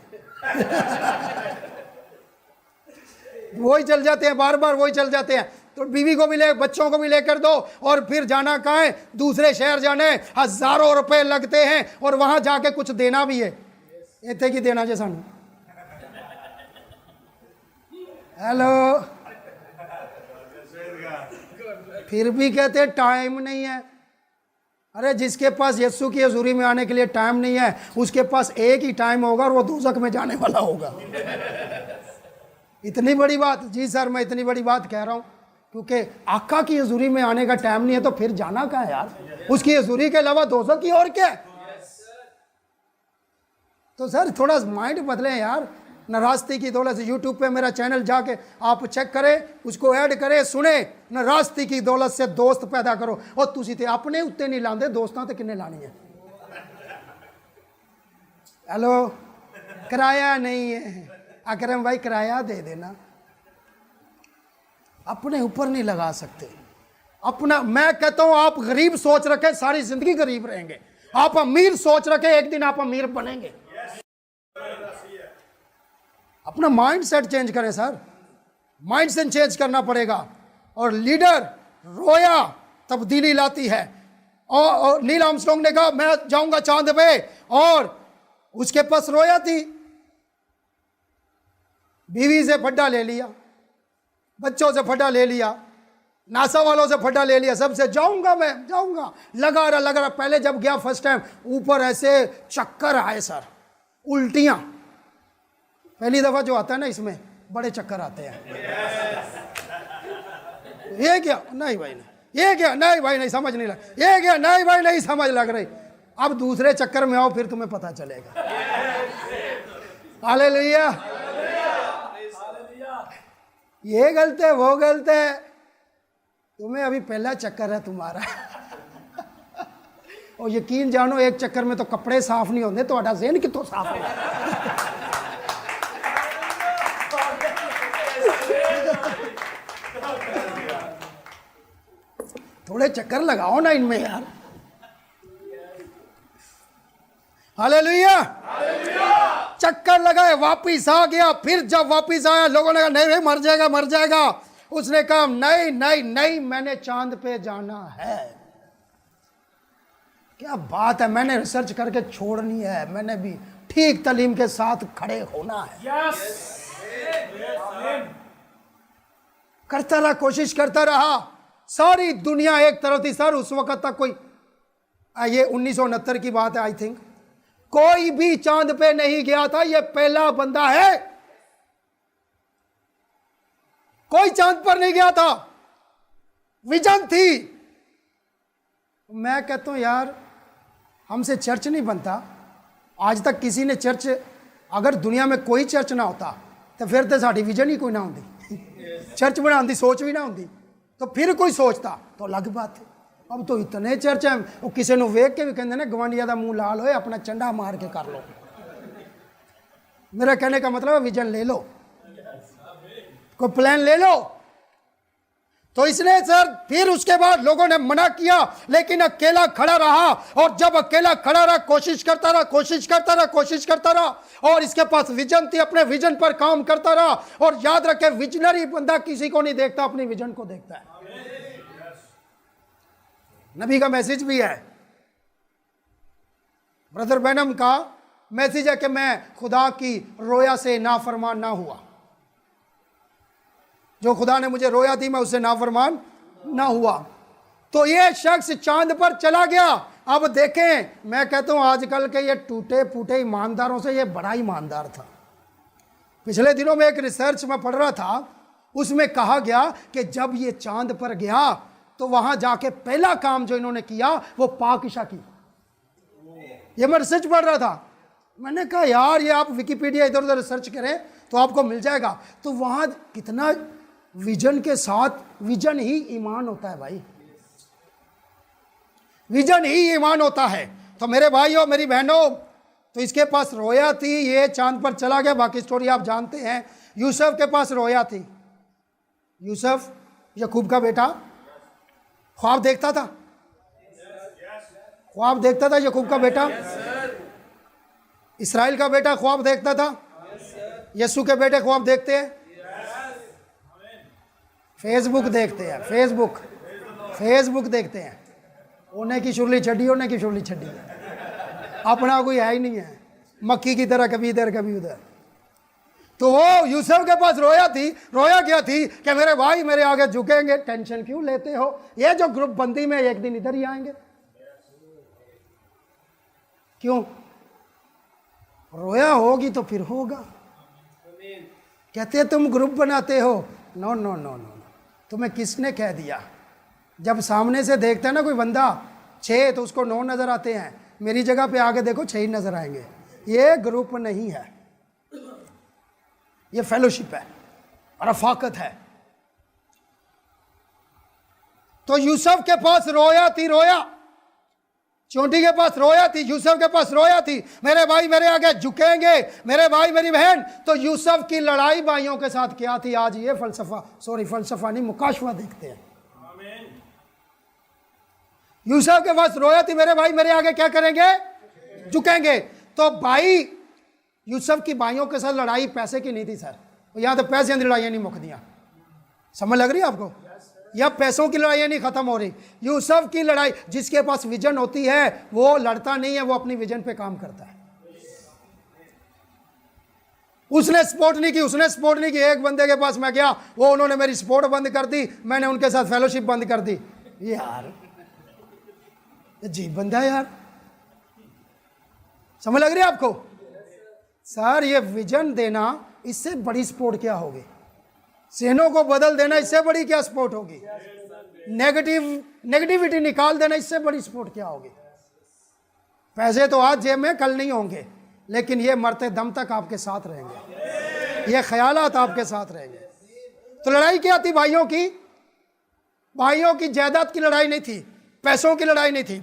वही चल जाते हैं, बार बार वही चल जाते हैं। तो बीवी को भी ले, बच्चों को भी लेकर दो और फिर जाना कहाँ है? दूसरे शहर जाना है, हजारों रुपए लगते हैं और वहां जाके कुछ देना भी है। इतने की देना जे सानू। हेलो, फिर भी कहते हैं टाइम नहीं है। अरे जिसके पास यीशु की हजूरी में आने के लिए टाइम नहीं है उसके पास एक ही टाइम होगा और वो दोजख में जाने वाला होगा। इतनी बड़ी बात? जी सर, मैं इतनी बड़ी बात कह रहा हूं क्योंकि आका की हजूरी में आने का टाइम नहीं है तो फिर जाना कहाँ है यार? उसकी हजूरी के अलावा दोजख की और क्या? तो सर थोड़ा माइंड बदलें यार। नाराजगी की दौलत से यूट्यूब पे मेरा चैनल जाके आप चेक करें, उसको ऐड करें, सुने। नाराजगी की दौलत से दोस्त पैदा करो। और तुसी ते अपने उत्ते नहीं लाते, दोस्तां ते किन्ने लानी है? हेलो, किराया नहीं है अकरम भाई, किराया दे देना। अपने ऊपर नहीं लगा सकते अपना। मैं कहता हूं आप गरीब सोच रखे सारी जिंदगी गरीब रहेंगे, आप अमीर सोच रखे एक दिन आप अमीर बनेंगे। अपना माइंड सेट चेंज करें सर, माइंड सेट चेंज करना पड़ेगा। और लीडर रोया तब्दीली लाती है। और नील आर्मस्ट्रांग ने कहा मैं जाऊंगा चांद पे, और उसके पास रोया थी, बीवी से फड्डा ले लिया, बच्चों से फड्डा ले लिया, नासा वालों से फड्डा ले लिया, सबसे जाऊंगा मैं जाऊंगा। लगा रहा। पहले जब गया फर्स्ट टाइम ऊपर ऐसे चक्कर आए सर, उल्टियां। पहली दफा जो आता है ना इसमें बड़े चक्कर आते हैं। ये क्या? नहीं भाई नहीं। ये क्या? नहीं भाई नहीं, समझ नहीं लग। ये क्या? नहीं भाई नहीं, समझ लग रही। अब दूसरे चक्कर में आओ फिर तुम्हें पता चलेगा। हालेलुया। ये गलत है, वो गलत है, तुम्हें अभी पहला चक्कर है तुम्हारा। और यकीन जानो एक चक्कर में तो कपड़े साफ नहीं होते, तो ज़हन कितों साफ होगा। थोड़े चक्कर लगाओ ना इनमें यार। हालेलुया। चक्कर लगाए, वापिस आ गया। फिर जब वापिस आया लोगों ने कहा नहीं मर जाएगा मर जाएगा। उसने कहा नहीं नहीं नहीं, मैंने चांद पे जाना है। क्या बात है, मैंने रिसर्च करके छोड़नी है, मैंने भी ठीक तालीम के साथ खड़े होना है। करता रहा, कोशिश करता रहा। सारी दुनिया एक तरफ थी सर उस वक्त तक। कोई ये 1969 की बात है आई थिंक, कोई भी चांद पे नहीं गया था, ये पहला बंदा है। कोई चांद पर नहीं गया था, विजन थी। मैं कहता हूं यार हमसे चर्च नहीं बनता। आज तक किसी ने चर्च, अगर दुनिया में कोई चर्च ना होता तो फिर तो साड़ी विजन ही कोई ना होती, चर्च बनाने की सोच भी ना होती। तो फिर कोई सोचता तो अलग बात है। अब तो इतने चर्च हैं, वो किसी को वेख के भी कहते हैं गवांडिया का मुंह लाल होए, अपना चंडा मार के कर लो। मेरा कहने का मतलब है विजन ले लो, कोई प्लान ले लो। तो इसने सर फिर उसके बाद लोगों ने मना किया, लेकिन अकेला खड़ा रहा। और जब अकेला खड़ा रहा, कोशिश करता रहा, कोशिश करता रहा, कोशिश करता रहा। और इसके पास विजन थी, अपने विजन पर काम करता रहा। और याद रखे विजनरी बंदा किसी को नहीं देखता, अपनी विजन को देखता है। नबी का मैसेज भी है, ब्रदर बैनम का मैसेज है कि मैं खुदा की रोया से नाफरमान ना हुआ। जो खुदा ने मुझे रोया थी मैं उससे नाफरमान ना हुआ। तो ये शख्स चांद पर चला गया। अब देखें, मैं कहता हूं आजकल के ये टूटे फूटे ईमानदारों से ये बड़ा ईमानदार था। पिछले दिनों में एक रिसर्च में पढ़ रहा था, उसमें कहा गया कि जब ये चांद पर गया तो वहां जाके पहला काम जो इन्होंने किया वो पाक इशा की। ये मैं रिसर्च पढ़ रहा था, मैंने कहा यार ये आप विकिपीडिया इधर उधर सर्च करें तो आपको मिल जाएगा। तो वहां कितना विजन के साथ, विजन ही ईमान होता है भाई, विजन ही ईमान होता है। तो मेरे भाइयों मेरी बहनों, तो इसके पास रोया थी, ये चांद पर चला गया, बाकी स्टोरी आप जानते हैं। यूसुफ के पास रोया थी। यूसुफ याकूब का बेटा ख्वाब देखता था, ख्वाब देखता था याकूब का बेटा। इसराइल का बेटा ख्वाब देखता था। यीशु के बेटे ख्वाब देखते हैं, फेसबुक देखते हैं, फेसबुक देखते हैं। उन्हें की शुरली छड़ी, उन्हें की शुरली छड़ी, अपना कोई है ही नहीं है, मक्खी की तरह कभी इधर कभी उधर। तो वो यूसुफ के पास रोया क्या थी कि मेरे भाई मेरे आगे झुकेंगे। टेंशन क्यों लेते हो, ये जो ग्रुप बंदी में एक दिन इधर ही आएंगे। क्यों रोया होगी तो फिर होगा। कहते तुम ग्रुप बनाते हो, नो नो नो नो, तुम्हें किसने कह दिया। जब सामने से देखता है ना कोई बंदा 6 तो उसको 9 नजर आते हैं, मेरी जगह पे आगे देखो 6 ही नजर आएंगे। ये ग्रुप नहीं है, ये फेलोशिप है, रफाकत है। तो यूसुफ के पास रोया थी, चोटी के पास रोया थी, यूसुफ के पास रोया थी, मेरे भाई मेरे आगे झुकेंगे, मेरे भाई मेरी बहन। तो यूसुफ की लड़ाई भाइयों के साथ क्या थी, आज ये फलसफा नहीं, मुकाशवा देखते हैं। यूसुफ के पास रोया थी, मेरे भाई मेरे आगे क्या करेंगे, झुकेंगे। तो भाई यूसुफ की भाइयों के साथ लड़ाई पैसे की नहीं थी सर, यहां तो पैसे की लड़ाइयां नहीं मुकदियां। समझ लग रही है आपको, या पैसों की लड़ाइयां नहीं खत्म हो रही। यूसुफ की लड़ाई, जिसके पास विजन होती है वो लड़ता नहीं है, वो अपनी विजन पे काम करता है। उसने सपोर्ट नहीं की, एक बंदे के पास मैं गया, वो उन्होंने मेरी सपोर्ट बंद कर दी, मैंने उनके साथ फेलोशिप बंद कर दी। यार अजीब बंदा है यार, समझ लग रही है आपको सर। ये विजन देना, इससे बड़ी सपोर्ट क्या होगी। सेनों को बदल देना, इससे बड़ी क्या सपोर्ट होगी। नेगेटिविटी निकाल देना, इससे बड़ी सपोर्ट क्या होगी। पैसे तो आज जेब में कल नहीं होंगे, लेकिन ये मरते दम तक आपके साथ रहेंगे, ये ख्यालात आपके साथ रहेंगे। तो लड़ाई क्या थी भाइयों की जायदाद की लड़ाई नहीं थी, पैसों की लड़ाई नहीं थी।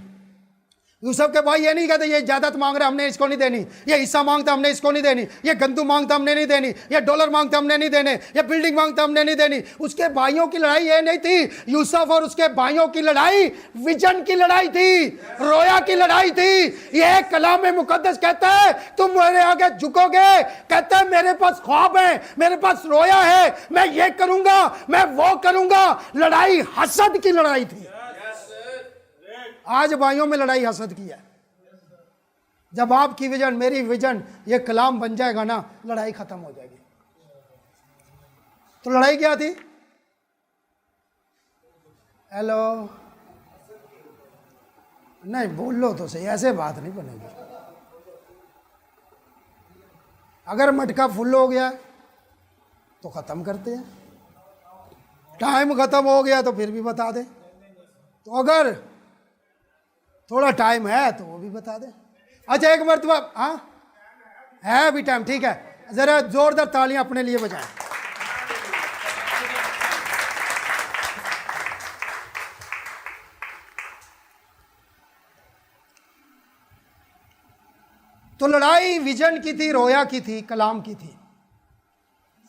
यूसुफ के भाई ये नहीं कहते ये जायदाद मांग रहे हमने इसको नहीं देनी, ये हिस्सा मांगता हमने इसको नहीं देनी, ये गंदू मांगता हमने नहीं देनी, ये डॉलर मांगता हमने नहीं देने, ये बिल्डिंग मांगता हमने नहीं देनी। उसके भाइयों की लड़ाई ये नहीं थी। यूसुफ और उसके भाइयों की लड़ाई विजन की लड़ाई थी, रोया की लड़ाई थी। ये कलाम मुकद्दस कहता है तुम मेरे आगे झुकोगे, कहता है मेरे पास ख्वाब है, मेरे पास रोया है, मैं ये करूंगा, मैं वो करूंगा। लड़ाई हसद की लड़ाई थी। आज भाइयों में लड़ाई हसद की है। जब आपकी विजन मेरी विजन ये कलाम बन जाएगा ना, लड़ाई खत्म हो जाएगी। तो लड़ाई क्या थी, हेलो नहीं बोल लो तो सही, ऐसे बात नहीं बनेगी। अगर मटका फुल हो गया तो खत्म करते हैं, टाइम खत्म हो गया तो फिर भी बता दे, तो अगर थोड़ा टाइम है तो वो भी बता दे। अच्छा एक मरतबा, हाँ है अभी टाइम, ठीक है, जरा जोरदार तालियां अपने लिए बजाएं। तो लड़ाई विजन की थी, रोया की थी, कलाम की थी।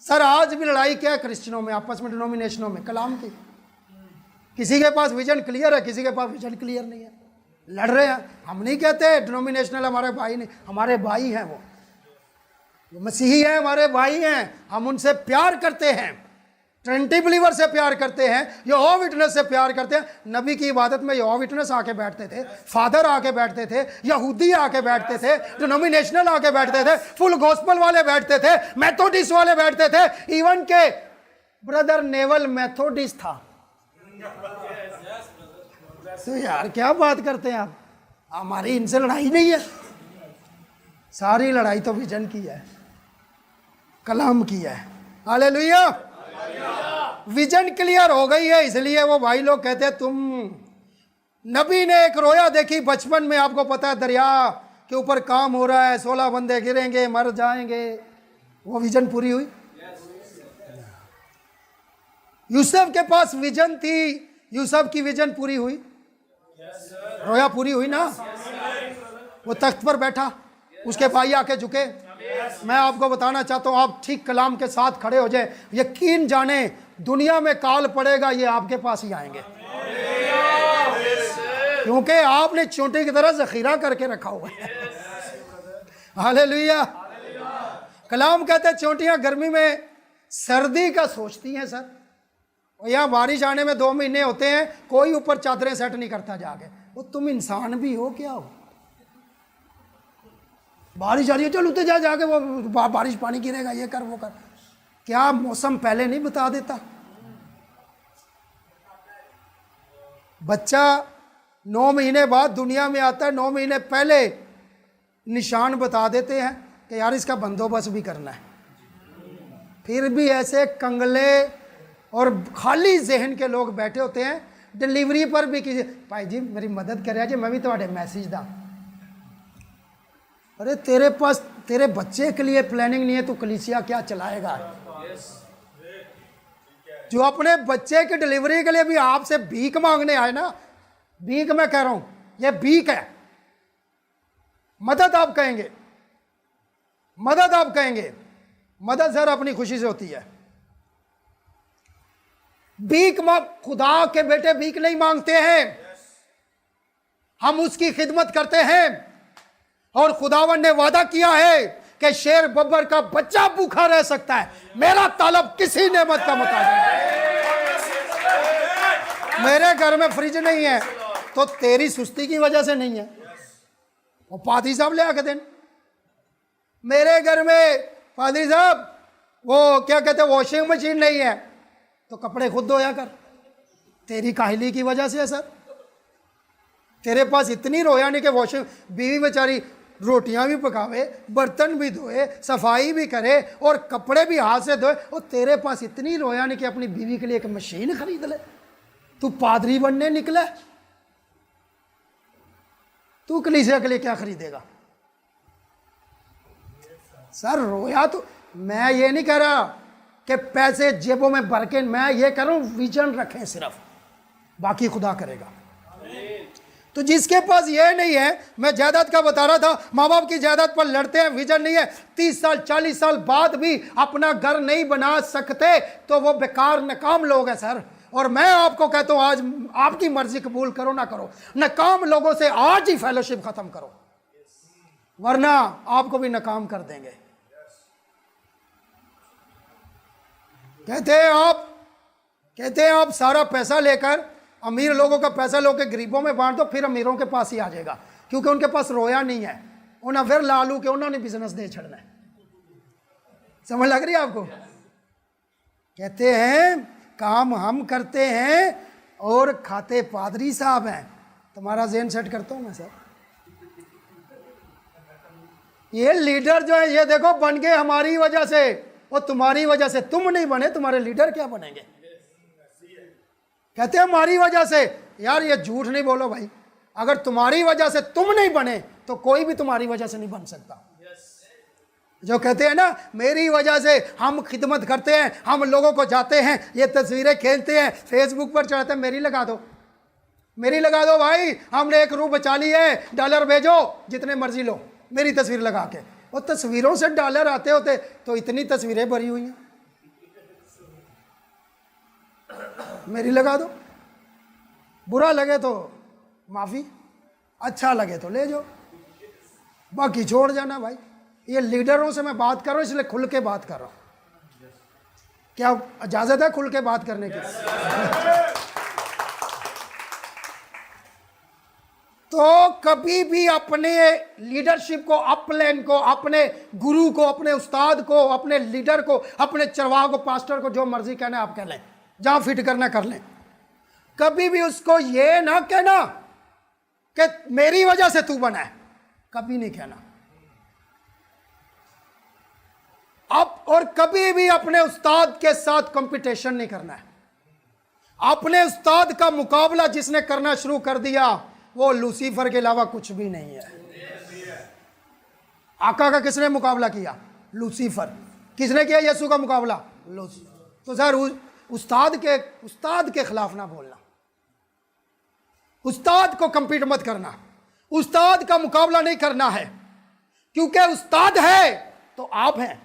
सर आज भी लड़ाई क्या है क्रिश्चियनों में, आपस में, डिनोमिनेशनों में, कलाम की। किसी के पास विजन क्लियर है, किसी के पास विजन क्लियर नहीं है, लड़ रहे हैं। हम नहीं कहते डिनोमिनेशनल हमारे भाई नहीं, हमारे भाई हैं, वो मसीही हैं, हमारे भाई हैं, हम उनसे प्यार करते हैं, ट्रिनिटी बिलीवर से प्यार करते हैं, यहोवा विटनेस से प्यार करते हैं। नबी की इबादत में यहोवा विटनेस आके बैठते थे, फादर आके बैठते थे, यहूदी आके बैठते थे, डिनोमिनेशनल आके बैठते थे, फुल गॉस्पल वाले बैठते थे, मेथोडिस्ट वाले बैठते थे, इवन के ब्रदर नेवल मेथोडिस्ट था। तो यार क्या बात करते हैं आप, हमारी इनसे लड़ाई नहीं है। सारी लड़ाई तो विजन की है, कलाम की है। हालेलुया। विजन क्लियर हो गई है, इसलिए वो भाई लोग कहते हैं तुम। नबी ने एक रोया देखी बचपन में, आपको पता है दरिया के ऊपर काम हो रहा है, 16 बंदे गिरेंगे मर जाएंगे, वो विजन पूरी हुई। यूसुफ के पास विजन थी, यूसुफ की विजन पूरी हुई, रोया पूरी हुई ना। वो तख्त पर बैठा, उसके भाई आके झुके। मैं आपको बताना चाहता हूं, आप ठीक कलाम के साथ खड़े हो जाए, यकीन जाने दुनिया में काल पड़ेगा ये आपके पास ही आएंगे, क्योंकि आपने चोटी की तरह जखीरा करके रखा हुआ है। हालेलुया। कलाम कहते हैं चोटियां गर्मी में सर्दी का सोचती हैं सर, और यहाँ बारिश आने में 2 महीने होते हैं, कोई ऊपर चादरें सेट नहीं करता जाके। वो तुम इंसान भी हो क्या हो? बारिश आ रही है, चल उतर जा, जाके वो बारिश पानी गिरेगा, ये कर वो कर। क्या मौसम पहले नहीं बता देता? बच्चा 9 महीने बाद दुनिया में आता है, 9 महीने पहले निशान बता देते हैं कि यार इसका बंदोबस्त भी करना है। फिर भी ऐसे कंगले और खाली जहन के लोग बैठे होते हैं, डिलीवरी पर भी किसी भाई जी मेरी मदद करे जी, मैं भी थोड़े मैसेज दा। अरे तेरे पास तेरे बच्चे के लिए प्लानिंग नहीं है, तो कलीसिया क्या चलाएगा? जो अपने बच्चे की डिलीवरी के लिए भी आपसे भीख मांगने आए ना, भीख मैं कह रहा हूं, ये भीख है। मदद आप कहेंगे, मदद आप कहेंगे, मदद सर अपनी खुशी से होती है। भीख खुदा के बेटे भीख नहीं मांगते हैं, हम उसकी खिदमत करते हैं। और खुदावन ने वादा किया है कि शेर बब्बर का बच्चा भूखा रह सकता है, मेरा तालब किसी नेमत का मुताबिक। मेरे घर में फ्रिज नहीं है तो तेरी सुस्ती की वजह से नहीं है, वो पादरी साहब ले आके देन। मेरे घर में पादरी साहब वो क्या कहते हैं वॉशिंग मशीन नहीं है तो कपड़े खुद धोया कर, तेरी काहली की वजह से है सर। तेरे पास इतनी रोया नहीं कि वॉशिंग, बीवी बेचारी रोटियां भी पकावे, बर्तन भी धोए, सफाई भी करे और कपड़े भी हाथ से धोए, और तेरे पास इतनी रोया नहीं कि अपनी बीवी के लिए एक मशीन खरीद ले। तू पादरी बनने निकला, तू कलीसिया के लिए क्या खरीदेगा? सर रोया तो मैं ये नहीं कह रहा कि पैसे जेबों में भर के, मैं ये कह रहा हूं विजन रखें सिर्फ, बाकी खुदा करेगा। तो जिसके पास ये नहीं है, मैं जायदाद का बता रहा था, माँ बाप की जायदाद पर लड़ते हैं, विजन नहीं है, 30 साल 40 साल बाद भी अपना घर नहीं बना सकते, तो वो बेकार नाकाम लोग हैं सर। और मैं आपको कहता हूं, आज आपकी मर्जी कबूल करो ना करो, नाकाम लोगों से आज ही फेलोशिप खत्म करो, वरना आपको भी नाकाम कर देंगे। कहते हैं आप सारा पैसा लेकर, अमीर लोगों का पैसा लोगे गरीबों में बांट दो, फिर अमीरों के पास ही आ जाएगा, क्योंकि उनके पास रोया नहीं है, उन्हें फिर लालू के उन्होंने बिजनेस दे छड़ना है। समझ लग रही है आपको? कहते हैं काम हम करते हैं और खाते पादरी साहब हैं। तुम्हारा ज़हन सेट करता हूं मैं सर। ये लीडर जो है, ये देखो बन गए हमारी वजह से, और तुम्हारी वजह से। तुम नहीं बने, तुम्हारे लीडर क्या बनेंगे? कहते हैं हमारी वजह से। यार ये झूठ नहीं बोलो भाई, अगर तुम्हारी वजह से तुम नहीं बने तो कोई भी तुम्हारी वजह से नहीं बन सकता। जो कहते हैं ना मेरी वजह से हम खिदमत करते हैं, हम लोगों को जाते हैं, ये तस्वीरें खेलते हैं, फेसबुक पर चढ़ाते हैं, मेरी लगा दो, मेरी लगा दो भाई, हमने 1 रूपये बचा ली है, डॉलर भेजो जितने मर्जी लो, मेरी तस्वीर लगा के। और तस्वीरों से डॉलर आते होते तो इतनी तस्वीरें भरी हुई हैं, मेरी लगा दो। बुरा लगे तो माफी, अच्छा लगे तो ले जाओ, बाकी छोड़ जाना भाई। ये लीडरों से मैं बात कर रहा हूं, इसलिए खुल के बात कर रहा हूं। क्या इजाजत है खुल के बात करने की? तो कभी भी अपने लीडरशिप को, अपलाइन को, अपने गुरु को, अपने उस्ताद को, अपने लीडर को, अपने चरवाह को, पास्टर को, जो मर्जी कहना आप कह लें, जहां फिट करना कर लें, कभी भी उसको ये ना कहना कि मेरी वजह से तू बना है, कभी नहीं कहना। अब और कभी भी अपने उस्ताद के साथ कंपटीशन नहीं करना है। अपने उस्ताद का मुकाबला जिसने करना शुरू कर दिया वो लूसीफर के अलावा कुछ भी नहीं है। आका का किसने मुकाबला किया? लूसीफर। किसने किया यीशु का मुकाबला? लूसीफर। तो सर उस्ताद के खिलाफ ना बोलना, उस्ताद को कंपीट मत करना, उस्ताद का मुकाबला नहीं करना है, क्योंकि उस्ताद है तो आप हैं,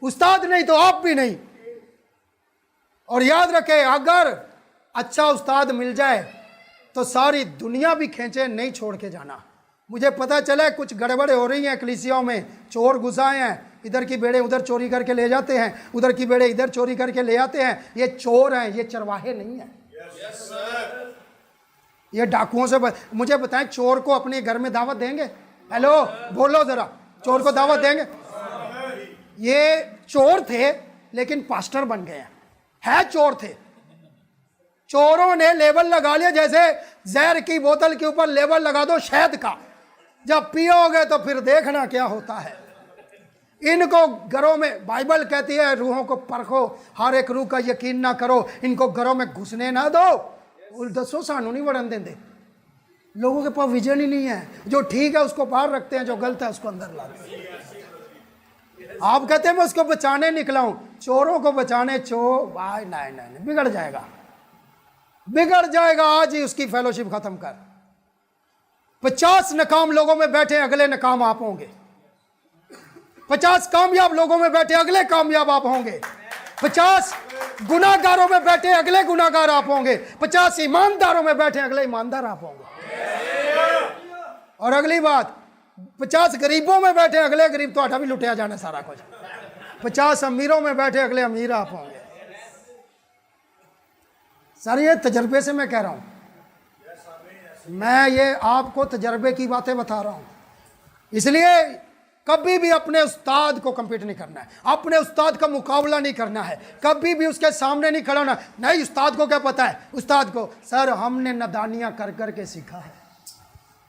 उस्ताद नहीं तो आप भी नहीं। और याद रखें, अगर अच्छा उस्ताद मिल जाए तो सारी दुनिया भी खींचे, नहीं छोड़ के जाना। मुझे पता चला कुछ गड़बड़े हो रही हैं कलीसियाओं में, चोर घुस आए हैं, इधर की बेड़े उधर चोरी करके ले जाते हैं, उधर की बेड़े इधर चोरी करके ले आते हैं। ये चोर हैं, ये चरवाहे नहीं हैं। ये डाकुओं से मुझे बताएं, चोर को अपने घर में दावत देंगे? हेलो बोलो जरा, चोर को दावत देंगे? ये चोर थे लेकिन पास्टर बन गए हैं, चोर थे। चोरों ने लेबल लगा लिया, जैसे जहर की बोतल के ऊपर लेबल लगा दो शहद का, जब पियोगे तो फिर देखना क्या होता है। इनको घरों में, बाइबल कहती है रूहों को परखो, हर एक रूह का यकीन ना करो, इनको घरों में घुसने ना दो। दसो सानू नहीं वड़न देंगे, लोगों के पास विजन ही नहीं है। जो ठीक है उसको बाहर रखते हैं, जो गलत है उसको अंदर लाते हैं। आप कहते हैं मैं उसको बचाने निकला हूं, चोरों को बचाने। भाई नहीं, बिगड़ जाएगा, बिगड़ जाएगा। आज ही उसकी फेलोशिप खत्म कर। 50 नाकाम लोगों में बैठे, अगले नाकाम आप होंगे। 50 कामयाब लोगों में बैठे, अगले कामयाब आप होंगे। 50 गुनाहगारों में बैठे, अगले गुनाहगार आप होंगे। 50 ईमानदारों में बैठे, अगले ईमानदार आप होंगे। और अगली बात, 50 गरीबों में बैठे, अगले गरीब तो आटा भी लुटिया जाना सारा कुछ। 50 अमीरों में बैठे, अगले अमीर आप होंगे। सर ये तजर्बे से मैं कह रहा हूं, मैं ये आपको तजर्बे की बातें बता रहा हूं। इसलिए कभी भी अपने उस्ताद को कंपीट नहीं करना है, अपने उस्ताद का मुकाबला नहीं करना है, कभी भी उसके सामने नहीं खड़ा होना। नहीं, उस्ताद को क्या पता है? उस्ताद को सर हमने नादानियां कर करके सीखा है,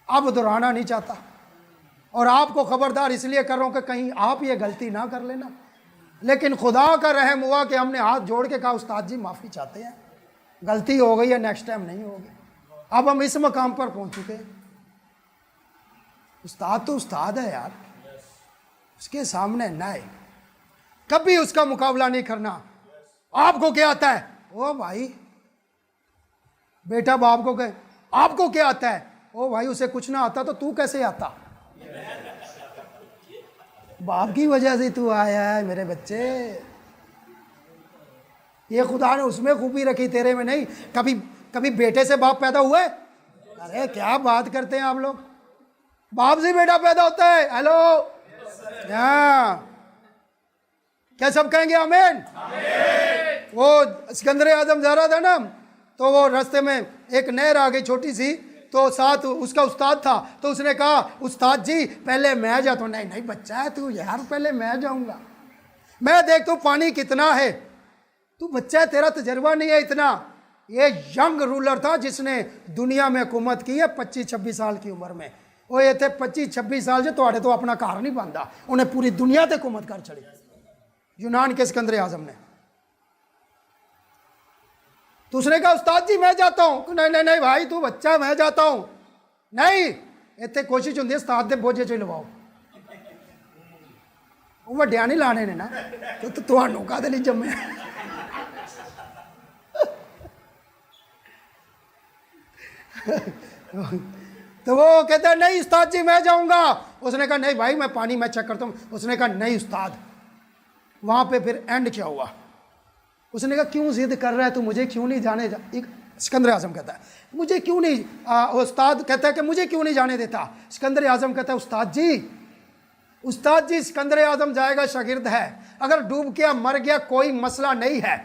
अब दोहराना नहीं चाहता। और आपको खबरदार इसलिए कर रहा हूं कि कहीं आप ये गलती ना कर लेना। लेकिन खुदा का रहम हुआ कि हमने हाथ जोड़ के कहा उस्ताद जी माफ़ी चाहते हैं, गलती हो गई है, नेक्स्ट टाइम नहीं होगी। अब हम इस मकाम पर पहुंच चुके हैं। उस्ताद तो उस्ताद है यार, उसके सामने नहीं, कभी उसका मुकाबला नहीं करना। आपको क्या आता है? ओ भाई, बेटा बाप को कहे आपको क्या आता है? ओ भाई उसे कुछ ना आता तो तू कैसे आता? बाप की वजह से तू आया है मेरे बच्चे। ये खुदा ने उसमें खूबी रखी, तेरे में नहीं। कभी कभी बेटे से बाप पैदा हुआ है? अरे क्या बात करते हैं आप लोग, बाप से बेटा पैदा होता है। हेलो क्या सब कहेंगे आमीन? वो सिकंदर आजम जा रहा था ना, तो वो रास्ते में एक नहर आ गई छोटी सी, तो साथ उसका उस्ताद था। तो उसने कहा उस्ताद जी पहले मैं जाता हूँ। नहीं बच्चा है तू यार, पहले मैं जाऊंगा, मैं देख तू पानी कितना है, तू बच्चा है, तेरा तजर्बा नहीं है इतना। ये यंग रूलर था जिसने दुनिया में हुकूमत की है 25-26 साल की उम्र में। वो ये थे 25-26 साल से तो अपना कार नहीं बनता, उन्हें पूरी दुनिया तक हुकूमत कर चली यूनान के सिकंदर आजम ने। तो उसने कहा उस्ताद जी मैं जाता हूं। नहीं भाई तू बच्चा, मैं जाता हूं। नहीं, इतने कोशिश होंगी उस्ताद दे बोझे च लवाओ, वो वड्डिया नहीं लाने ने ना, तो तुहानू काहदे लई जम्मे। तो वो कहता है नहीं उस्ताद जी मैं जाऊंगा। उसने कहा नहीं भाई मैं पानी मैं चेक करता हूं। उसने कहा नहीं उस्ताद। वहां पे फिर एंड क्या हुआ? उसने कहा क्यों जिद कर रहा है तू, मुझे क्यों नहीं जाने एक सिकंदर आजम कहता है मुझे क्यों नहीं, उस्ताद कहता है कि मुझे क्यों नहीं जाने देता। सिकंदर आजम कहता है उस्ताद जी सिकंदर आजम जाएगा, शागिर्द है, अगर डूब गया मर गया कोई मसला नहीं है।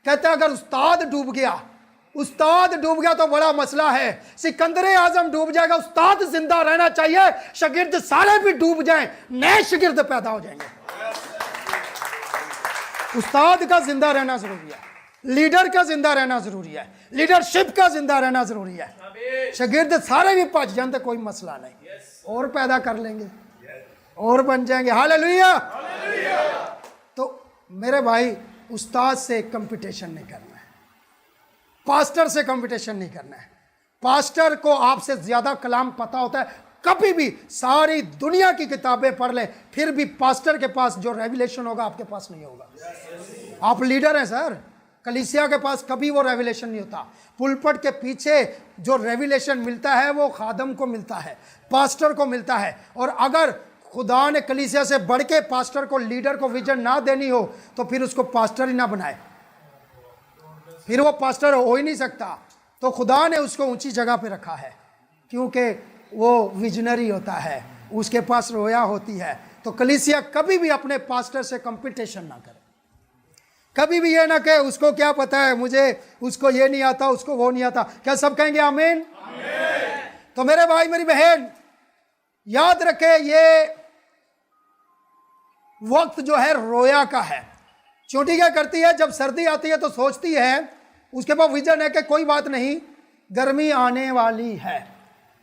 कहता है अगर उस्ताद डूब गया तो बड़ा मसला है। सिकंदर आजम डूब जाएगा, उस्ताद जिंदा रहना चाहिए, शागिर्द सारे भी डूब जाएं, नए शागिर्द पैदा हो जाएंगे। उस्ताद का जिंदा रहना जरूरी है, लीडर का जिंदा रहना जरूरी है, लीडरशिप का जिंदा रहना जरूरी है। शागिर्द सारे भी पच जाते कोई मसला नहीं, और पैदा कर लेंगे और बन जाएंगे। हालेलुया। तो मेरे भाई उस्ताद से कंपटीशन नहीं करना है, पास्टर से कंपटीशन नहीं करना है। पास्टर को आपसे ज्यादा कलाम पता होता है। कभी भी सारी दुनिया की किताबें पढ़ ले, फिर भी पास्टर के पास जो रेवलेशन होगा आपके पास नहीं होगा। आप लीडर हैं सर, कलीसिया के पास कभी वो रेवलेशन नहीं होता। पुलपट के पीछे जो रेवलेशन मिलता है वो खादम को मिलता है, पास्टर को मिलता है। और अगर खुदा ने कलीसिया से बढ़ के पास्टर को, लीडर को विजन ना देनी हो तो फिर उसको पास्टर ही ना बनाए, फिर वो पास्टर हो ही नहीं सकता। तो खुदा ने उसको ऊंची जगह पे रखा है क्योंकि वो विजनरी होता है, उसके पास रोया होती है। तो कलीसिया कभी भी अपने पास्टर से कंपटीशन ना करे, कभी भी ये ना कहे उसको क्या पता है, मुझे उसको ये नहीं आता, उसको वो नहीं आता। क्या सब कहेंगे आमीन? तो मेरे भाई मेरी बहन याद रखे, ये वक्त जो है रोया का है। चोटी क्या करती है, जब सर्दी आती है तो सोचती है, उसके पास विजन है कि कोई बात नहीं गर्मी आने वाली है।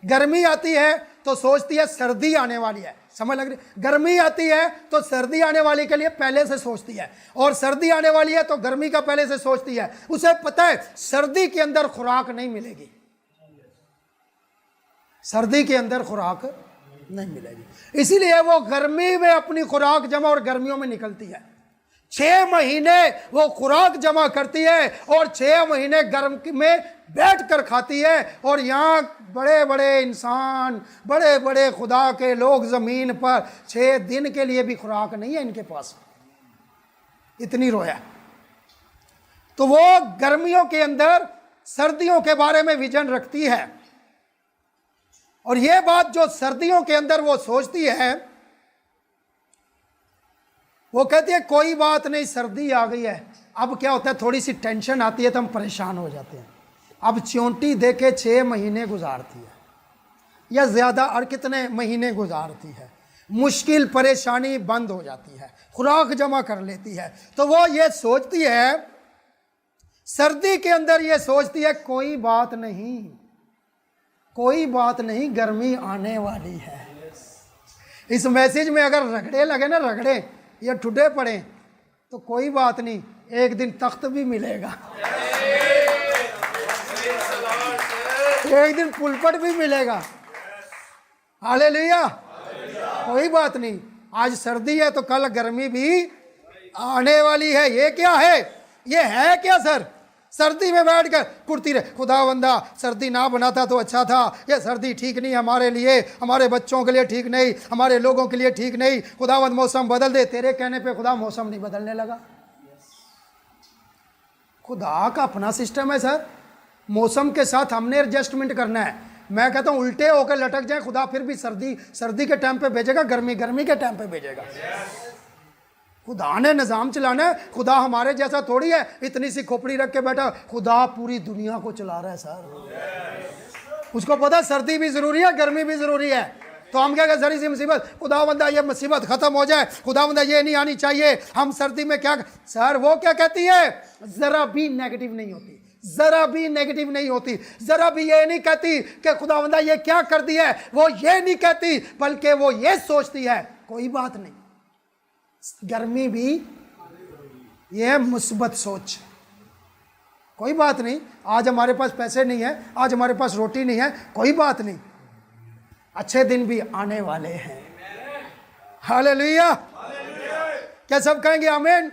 गर्मी आती है तो सोचती है सर्दी आने वाली है। समझ लग रही? गर्मी आती है तो सर्दी आने वाली के लिए पहले से सोचती है, और सर्दी आने वाली है तो गर्मी का पहले से सोचती है। उसे पता है सर्दी के अंदर खुराक नहीं मिलेगी, सर्दी के अंदर खुराक नहीं मिलेगी, इसीलिए वो गर्मी में अपनी खुराक जमा और गर्मियों में निकलती है। 6 महीने वो खुराक जमा करती है और 6 महीने गर्म में बैठ कर खाती है। और यहाँ बड़े बड़े इंसान, बड़े बड़े खुदा के लोग ज़मीन पर 6 दिन के लिए भी खुराक नहीं है इनके पास, इतनी रोया। तो वो गर्मियों के अंदर सर्दियों के बारे में विजन रखती है, और ये बात जो सर्दियों के अंदर वो सोचती है, वो कहती है कोई बात नहीं सर्दी आ गई है। अब क्या होता है, थोड़ी सी टेंशन आती है तो हम परेशान हो जाते हैं। अब चोंटी देके 6 महीने गुजारती है या ज़्यादा, और कितने महीने गुजारती है, मुश्किल परेशानी बंद हो जाती है, खुराक जमा कर लेती है। तो वो ये सोचती है, सर्दी के अंदर ये सोचती है कोई बात नहीं, कोई बात नहीं, गर्मी आने वाली है। इस मैसेज में अगर रगड़े लगे ना, रगड़े या ठुडे पड़े, तो कोई बात नहीं, एक दिन तख्त भी मिलेगा, एक दिन पुलपट भी मिलेगा। हालेलुया। कोई बात नहीं, आज सर्दी है तो कल गर्मी भी आने वाली है। ये क्या है, ये है क्या सर? सर्दी में बैठ कर कुर्ती रहे, खुदावंदा सर्दी ना बनाता तो अच्छा था, ये सर्दी ठीक नहीं हमारे लिए, हमारे बच्चों के लिए ठीक नहीं, हमारे लोगों के लिए ठीक नहीं, खुदावंद मौसम बदल दे। तेरे कहने पे खुदा मौसम नहीं बदलने लगा। खुदा का अपना सिस्टम है सर, मौसम के साथ हमने एडजस्टमेंट करना है। मैं कहता हूँ उल्टे होकर लटक जाए, खुदा फिर भी सर्दी के टाइम पे भेजेगा, गर्मी के टाइम पे भेजेगा। खुदा ने निज़ाम चलाना है। खुदा हमारे जैसा थोड़ी है, इतनी सी खोपड़ी रख के बैठा। खुदा पूरी दुनिया को चला रहा है सर। उसको पता सर्दी भी ज़रूरी है, गर्मी भी ज़रूरी है। तो हम क्या कहते, जरी सी मुसीबत, खुदावंदा ये मुसीबत ख़त्म हो जाए, खुदावंदा ये नहीं आनी चाहिए, हम सर्दी में क्या। सर वो क्या कहती है, ज़रा भी नेगेटिव नहीं होती, ज़रा भी नेगेटिव नहीं होती, ज़रा भी ये नहीं कहती कि खुदावंदा ये क्या कर दिया है। वो ये नहीं कहती, बल्कि वो ये सोचती है कोई बात नहीं, गर्मी भी, ये मुस्बत सोच, कोई बात नहीं। आज हमारे पास पैसे नहीं है, आज हमारे पास रोटी नहीं है, कोई बात नहीं, अच्छे दिन भी आने वाले हैं। हालेलुया। क्या सब कहेंगे आमीन?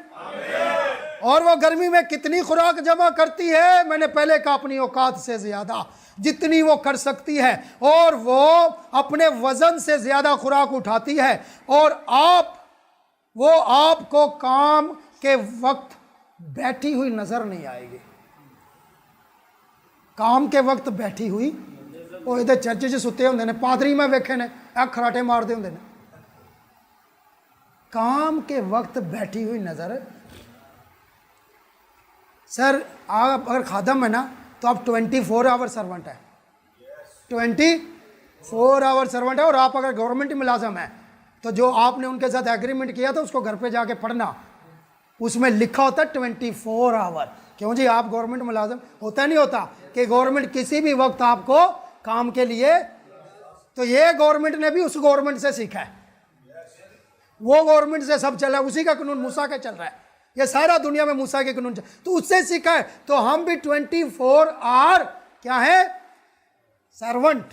और वो गर्मी में कितनी खुराक जमा करती है, मैंने पहले कहा अपनी औकात से ज्यादा, जितनी वो कर सकती है, और वो अपने वजन से ज्यादा खुराक उठाती है। और वो आपको काम के वक्त बैठी हुई नजर नहीं आएगी। काम के वक्त बैठी हुई, वो इधर चर्च च सुते होंगे ने, पादरी में वेखे ने खराटे मारते होंगे ने। काम के वक्त बैठी हुई नजर। सर आप अगर खादम है ना, तो आप 24 आवर सर्वेंट है, 24 आवर सर्वेंट है। और आप अगर गवर्नमेंट मुलाजम है, तो जो आपने उनके साथ एग्रीमेंट किया था उसको घर पे जाके पढ़ना, उसमें लिखा होता है 24 आवर। क्यों जी, आप गवर्नमेंट मुलाजम, होता नहीं होता कि गवर्नमेंट किसी भी वक्त आपको काम के लिए, तो ये गवर्नमेंट ने भी उस गवर्नमेंट से सीखा है, वो गवर्नमेंट से सब चल रहा है, उसी का कानून मूसा का चल रहा है। ये सारा दुनिया में मूसा के कानून तो उससे सीखा है। तो हम भी 24 आवर क्या है, सर्वेंट,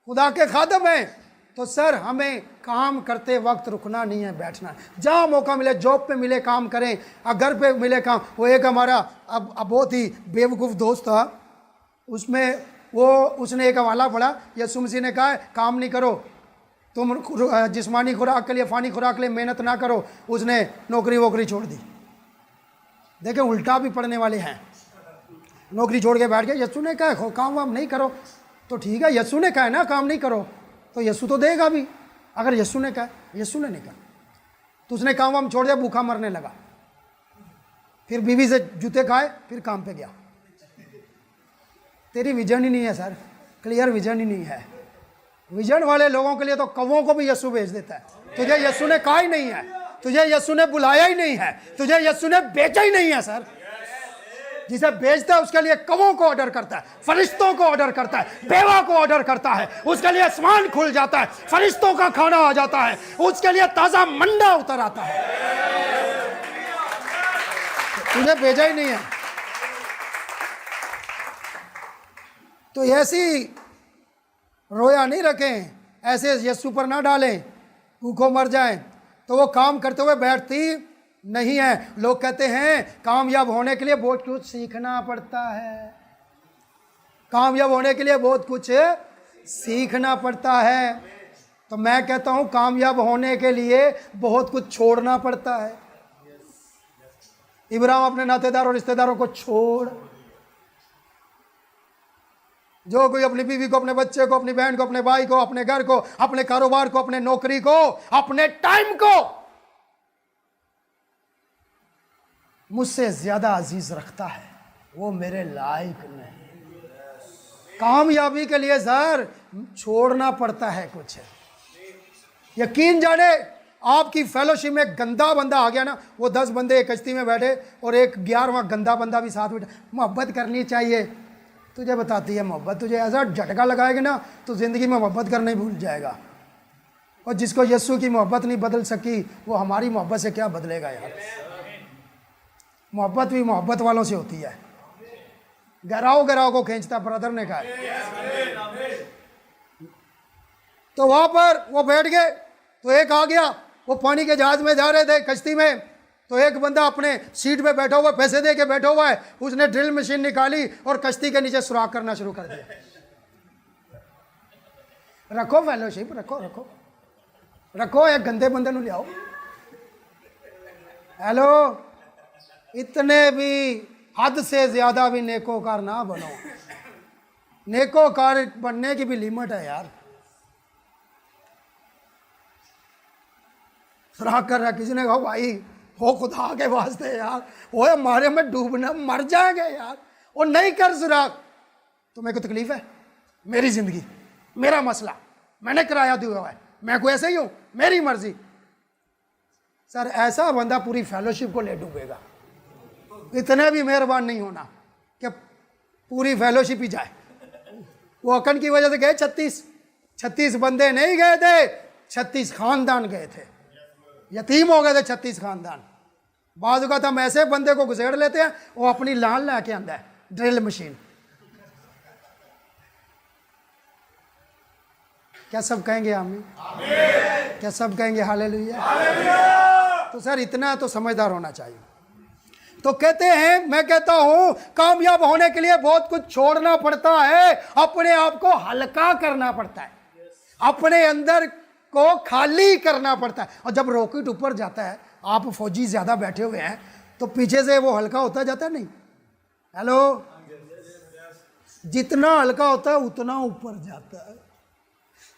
खुदा के खादम हैं। तो सर हमें काम करते वक्त रुकना नहीं है, बैठना है। जहाँ मौका मिले, जॉब पे मिले काम करें, घर पे मिले काम। वो एक हमारा अब बहुत ही बेवकूफ़ दोस्त था, उसने एक हवाला पढ़ा, यीशु मसीह ने कहा है काम नहीं करो, तुम जिस्मानी खुराक के लिए, फानी खुराक के लिए मेहनत ना करो। उसने नौकरी वोकरी छोड़ दी। देखें उल्टा भी पढ़ने वाले हैं, नौकरी छोड़ के बैठ गए। यीशु ने कहा काम वाम नहीं करो, तो ठीक है, यीशु ने कहा है ना काम नहीं करो, तो यीशु तो देगा भी। अगर यीशु ने कहा, यीशु ने नहीं कहा, तो उसने काम वाम छोड़ दिया, भूखा मरने लगा। फिर बीवी से जूते खाए, फिर काम पे गया। तेरी विजन ही नहीं है सर, क्लियर विजन ही नहीं है। विजन वाले लोगों के लिए तो कौवों को भी यीशु भेज देता है। तुझे यीशु ने कहा ही नहीं है, तुझे यीशु ने बुलाया ही नहीं है, तुझे यीशु ने बेचा ही नहीं है सर। जिसे बेचता है उसके लिए कौवों को ऑर्डर करता है, फरिश्तों को ऑर्डर करता है, बेवा को ऑर्डर करता है, उसके लिए आसमान खुल जाता है, फरिश्तों का खाना आ जाता है, उसके लिए ताजा मंडा उतर आता है। तुझे भेजा ही नहीं है। तो ऐसी रोया नहीं रखें, ऐसे यीशु पर ना डालें, भूखों मर जाएं। तो वो काम करते हुए बैठती नहीं है। लोग कहते हैं कामयाब होने के लिए बहुत कुछ सीखना पड़ता है, कामयाब होने के लिए बहुत कुछ सीखना पड़ता है। तो मैं कहता हूं कामयाब होने के लिए बहुत कुछ छोड़ना पड़ता है। इब्राहिम अपने नातेदार और रिश्तेदारों को छोड़, जो कोई अपनी बीवी को, अपने बच्चे को, अपनी बहन को, अपने भाई को, अपने घर को, अपने कारोबार को, अपने नौकरी को, अपने टाइम को मुझसे ज्यादा अजीज रखता है, वो मेरे लायक नहीं। कामयाबी के लिए सर छोड़ना पड़ता है कुछ। यकीन जाने आपकी फेलोशिप में गंदा बंदा आ गया ना, वो 10 बंदे एक कश्ती में बैठे और एक 11वां गंदा बंदा भी साथ बैठा। मोहब्बत करनी चाहिए, तुझे बताती है मोहब्बत, तुझे ऐसा झटका लगाएगी ना तो ज़िंदगी में मोहब्बत करना ही भूल जाएगा। और जिसको यीशु की मोहब्बत नहीं बदल सकी, वो हमारी मोहब्बत से क्या बदलेगा यार। मोहब्बत भी मोहब्बत वालों से होती है, गहराओ गहराओ को खींचता, ब्रदर ने कहा। तो वहां पर वो बैठ गए, तो एक आ गया, वो पानी के जहाज में जा रहे थे, कश्ती में। तो एक बंदा अपने सीट पे बैठा हुआ, पैसे दे के बैठा हुआ है, उसने ड्रिल मशीन निकाली और कश्ती के नीचे सुराख करना शुरू कर दिया। रखो फेलोशिप, रखो रखो रखो, एक गंदे बंदे ਨੂੰ लियाओ। हेलो, इतने भी हद से ज्यादा भी नेकोकार ना बनो। नेकोकार बनने की भी लिमिट है यार। सुराख कर रहा, किसी ने कहा भाई हो खुदा के वास्ते यार, वो हमारे में डूबना, मर जाएंगे यार, वो नहीं कर सुराख। तो मेरे को तकलीफ है, मेरी जिंदगी, मेरा मसला, मैंने किराया दिया हुआ है, मैं कोई ऐसे ही हूं, मेरी मर्जी। सर ऐसा बंदा पूरी फेलोशिप को ले डूबेगा। इतने भी मेहरबान नहीं होना कि पूरी फेलोशिप ही जाए। वो अकन की वजह से गए 36 बंदे नहीं गए थे, 36 खानदान गए थे, यतीम हो गए थे 36 खानदान। बाजू का हम ऐसे बंदे को घुसेड़ लेते हैं, वो अपनी लान ला के आंदा है, ड्रिल मशीन। क्या सब कहेंगे आमीन? क्या सब कहेंगे हालेलुया? तो सर इतना तो समझदार होना चाहिए। तो कहते हैं, मैं कहता हूं कामयाब होने के लिए बहुत कुछ छोड़ना पड़ता है, अपने आप को हल्का करना पड़ता है, अपने अंदर को खाली करना पड़ता है। और जब रॉकेट ऊपर जाता है, आप फौजी ज्यादा बैठे हुए हैं, तो पीछे से वो हल्का होता जाता है नहीं। हेलो, जितना हल्का होता है उतना ऊपर जाता है,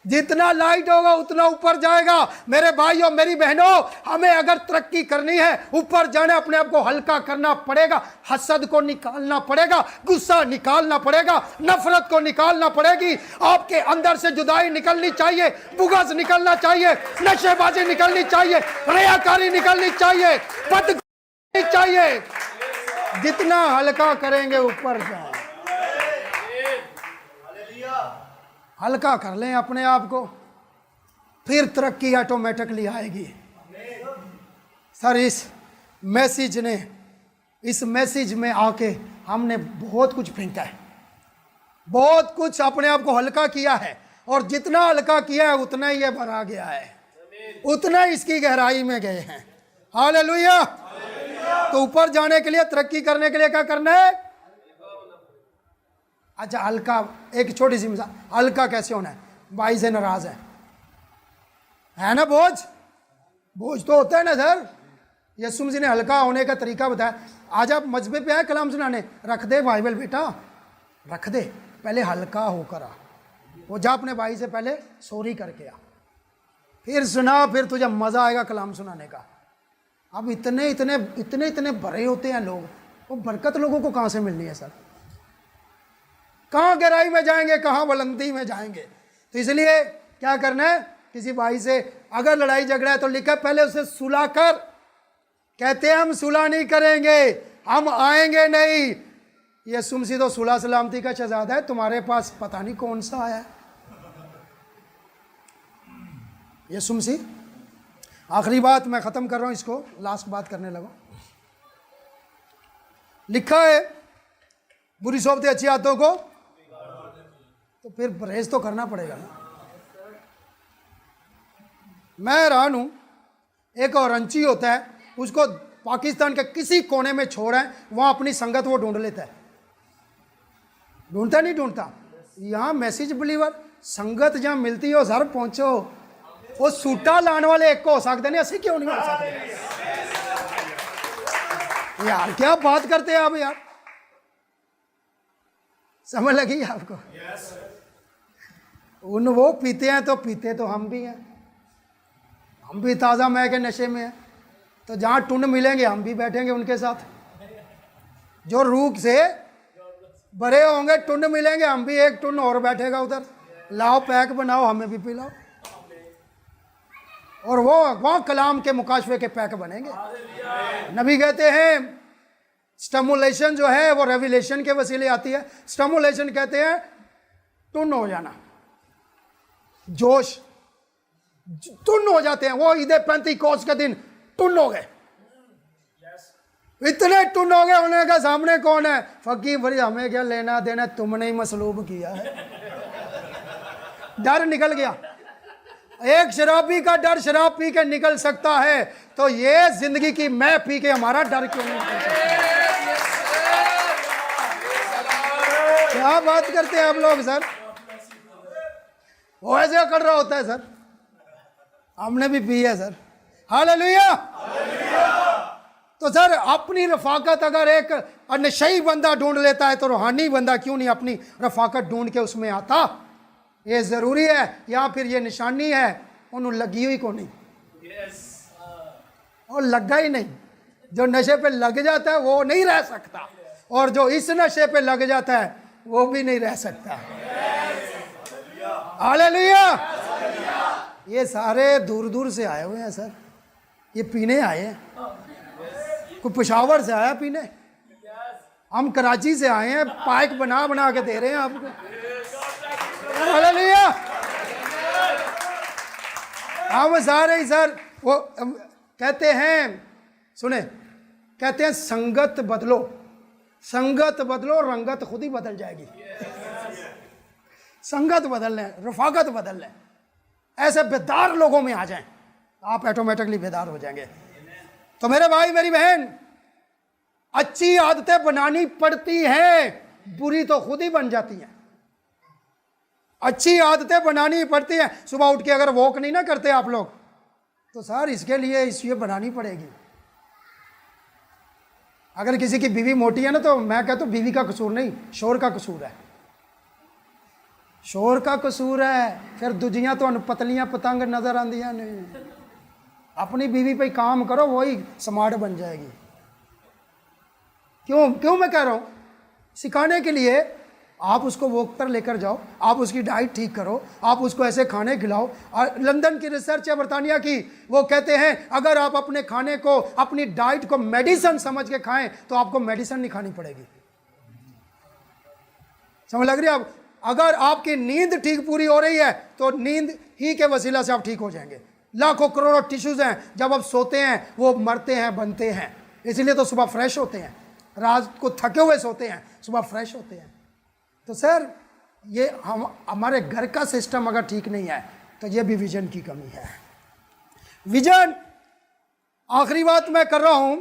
जितना लाइट होगा उतना ऊपर जाएगा। मेरे भाइयों, मेरी बहनों, हमें अगर तरक्की करनी है, ऊपर जाने, अपने आप को हल्का करना पड़ेगा। हसद को निकालना पड़ेगा, गुस्सा निकालना पड़ेगा, नफरत को निकालना पड़ेगी। आपके अंदर से जुदाई निकलनी चाहिए, बुग़्ज़ निकलना चाहिए, नशेबाजी निकलनी चाहिए, रियाकारी निकलनी चाहिए, बदगुमानी चाहिए। जितना हल्का करेंगे ऊपर जाए। हल्का कर लें अपने आप को, फिर तरक्की ऑटोमेटिकली आएगी। सर इस मैसेज ने, इस मैसेज में आके हमने बहुत कुछ फेंका है, बहुत कुछ अपने आप को हल्का किया है, और जितना हल्का किया है उतना ही ये भरा गया है, उतना इसकी गहराई में गए हैं। हालेलुया। तो ऊपर जाने के लिए, तरक्की करने के लिए क्या करना है? अच्छा, हल्का, एक छोटी सी मिसाल, हल्का कैसे होना है? भाई से नाराज है ना, बोझ तो होता है ना सर। यीशु मसीह ने हल्का होने का तरीका बताया। आज आप मजबे पे आए कलाम सुनाने, रख दे बाइबल बेटा, रख दे, पहले हल्का होकर आ। वो जा अपने भाई से पहले सॉरी करके आ, फिर सुना, फिर तुझे मजा आएगा कलाम सुनाने का। अब इतने इतने इतने इतने भरे होते हैं लोग, वो बरकत लोगों को कहाँ से मिलनी है सर? कहाँ गहराई में जाएंगे, कहाँ बुलंदी में जाएंगे? तो इसलिए क्या करना है? किसी भाई से अगर लड़ाई झगड़ा है तो लिखा पहले उसे सुलह कर। कहते हैं हम सुलह नहीं करेंगे, हम आएंगे नहीं। यीशु मसीह तो सुलह सलामती का शहजादा है, तुम्हारे पास पता नहीं कौन सा आया है यीशु मसीह। आखिरी बात मैं खत्म कर रहा हूं, इसको लास्ट बात करने लगा। लिखा है बुरी सोबतें अच्छी आदतों को, तो फिर परहेज तो करना पड़ेगा ना। मैं हैरान हूं, एक औरंची होता है, उसको पाकिस्तान के किसी कोने में छोड़ा है, वहां अपनी संगत वो ढूंढ लेता है। ढूंढता नहीं ढूंढता, यहां मैसेज बिलीवर संगत जहां मिलती हो सर पहुंचो। वो सूटा लाने वाले एक को हो सकते नहीं, ऐसे क्यों नहीं हो सकते यार? क्या बात करते हैं आप यार, समझ लगी आपको? उन वो पीते हैं तो पीते तो हम भी हैं, हम भी ताज़ा मैं के नशे में हैं। तो जहाँ टुन मिलेंगे हम भी बैठेंगे उनके साथ। जो रूख से भरे होंगे टुन मिलेंगे, हम भी एक टुन और बैठेगा उधर। लाओ पैक बनाओ, हमें भी पिलाओ, और वो वहाँ कलाम के मुकाशफे के पैक बनेंगे। नबी कहते हैं स्टिमुलेशन जो है वो रेविलेशन के वसीले आती है। स्टिमुलेशन कहते हैं टुन हो जाना, जोश, टुन हो जाते हैं। वो ईद पेंतीकोस्त के दिन टुन हो गए, इतने टुन हो गए। उन्होंने कहा सामने कौन है? फकीर बड़ी, हमें क्या लेना देना, तुमने ही मसलूब किया है। डर निकल गया। एक शराबी का डर शराब पी के निकल सकता है, तो ये जिंदगी की मैं पी के हमारा डर क्यों नहीं निकल सकता? क्या बात करते हैं आप लोग सर? वो ऐसे कर रहा होता है सर, हमने भी पी है सर। हालेलुया। तो सर अपनी रफाकत अगर एक नशई बंदा ढूंढ लेता है, तो रूहानी बंदा क्यों नहीं अपनी रफाकत ढूंढ के उसमें आता? ये जरूरी है, या फिर ये निशानी है उन्होंने लगी हुई को नहीं, और लगा ही नहीं। जो नशे पे लग जाता है वो नहीं रह सकता, और जो इस नशे पे लग जाता है वो भी नहीं रह सकता। हालेलुया। ये सारे दूर दूर से आए हुए हैं सर, ये पीने आए हैं। कोई पेशावर से आया पीने, हम कराची से आए हैं, पाइक बना बना के दे रहे हैं आपको। हालेलुया। हम सारे ही सर वो कहते हैं, सुने, कहते हैं संगत बदलो, संगत बदलो, रंगत खुद ही बदल जाएगी। संगत बदल लें, रफाकत बदल लें, ऐसे बेदार लोगों में आ जाएं, आप ऑटोमेटिकली बेदार हो जाएंगे। तो मेरे भाई मेरी बहन, अच्छी आदतें बनानी पड़ती हैं, बुरी तो खुद ही बन जाती हैं। अच्छी आदतें बनानी पड़ती हैं। सुबह उठ के अगर वॉक नहीं ना करते आप लोग, तो सर इसके लिए इसलिए बनानी पड़ेगी। अगर किसी की बीवी मोटी है ना, तो मैं कहता हूँ बीवी का कसूर नहीं, शोर का कसूर है, शोर का कसूर है। फिर दूजियां तो पतलियां पतंग नजर आंदियां नहीं। अपनी बीवी पे काम करो, वही स्मार्ट बन जाएगी। क्यों मैं कह रहा हूँ? सिखाने के लिए। आप उसको वॉक पर लेकर जाओ, आप उसकी डाइट ठीक करो, आप उसको ऐसे खाने खिलाओ। लंदन की रिसर्च है, बरतानिया की, वो कहते हैं अगर आप अपने खाने को, अपनी डाइट को मेडिसिन समझ के खाएं, तो आपको मेडिसिन नहीं खानी पड़ेगी। समझ लग रही है? आप अगर आपकी नींद ठीक पूरी हो रही है, तो नींद ही के वसीला से आप ठीक हो जाएंगे। लाखों करोड़ों टिश्यूज हैं, जब आप सोते हैं वो मरते हैं, बनते हैं। इसलिए तो सुबह फ्रेश होते हैं, रात को थके हुए सोते हैं, सुबह फ्रेश होते हैं। तो सर ये हमारे घर का सिस्टम अगर ठीक नहीं है तो ये भी विजन की कमी है। विजन, आखिरी बात मैं कर रहा हूं,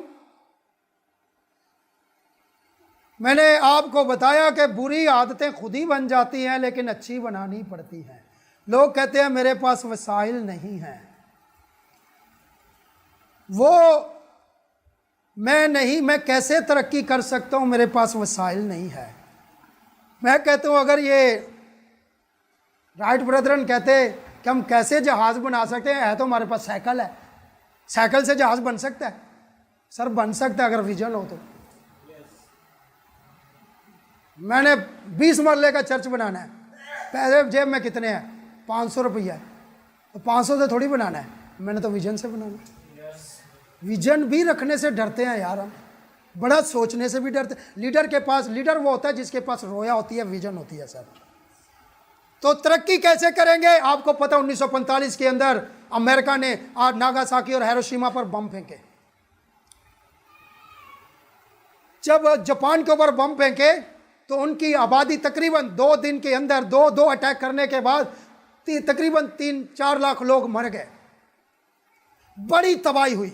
मैंने आपको बताया कि बुरी आदतें खुद ही बन जाती हैं लेकिन अच्छी बनानी पड़ती हैं। लोग कहते हैं मेरे पास वसाइल नहीं है, वो मैं कैसे तरक्की कर सकता हूं, मेरे पास वसाइल नहीं है। मैं कहता हूं अगर ये राइट ब्रदरन कहते कि हम कैसे जहाज बना सकते हैं, है तो हमारे पास साइकिल है, साइकिल से जहाज बन सकता है। सर बन सकता है अगर विजन हो तो। मैंने 20 मरले का चर्च बनाना है, पैसे जेब में कितने हैं, 500 रुपया है, तो 500 से थोड़ी बनाना है, मैंने तो विजन से बनाना है। विजन भी रखने से डरते हैं यार हम, बड़ा सोचने से भी डरते। लीडर के पास, लीडर वो होता है जिसके पास रोया होती है, विजन होती है सर। तो तरक्की कैसे करेंगे? आपको पता 1945 के अंदर अमेरिका ने नागासाकी और हिरोशिमा पर बम फेंके। जब जापान के ऊपर बम फेंके तो उनकी आबादी तकरीबन 2 दिन के अंदर, दो अटैक करने के बाद तकरीबन 3-4 लाख लोग मर गए। बड़ी तबाही हुई,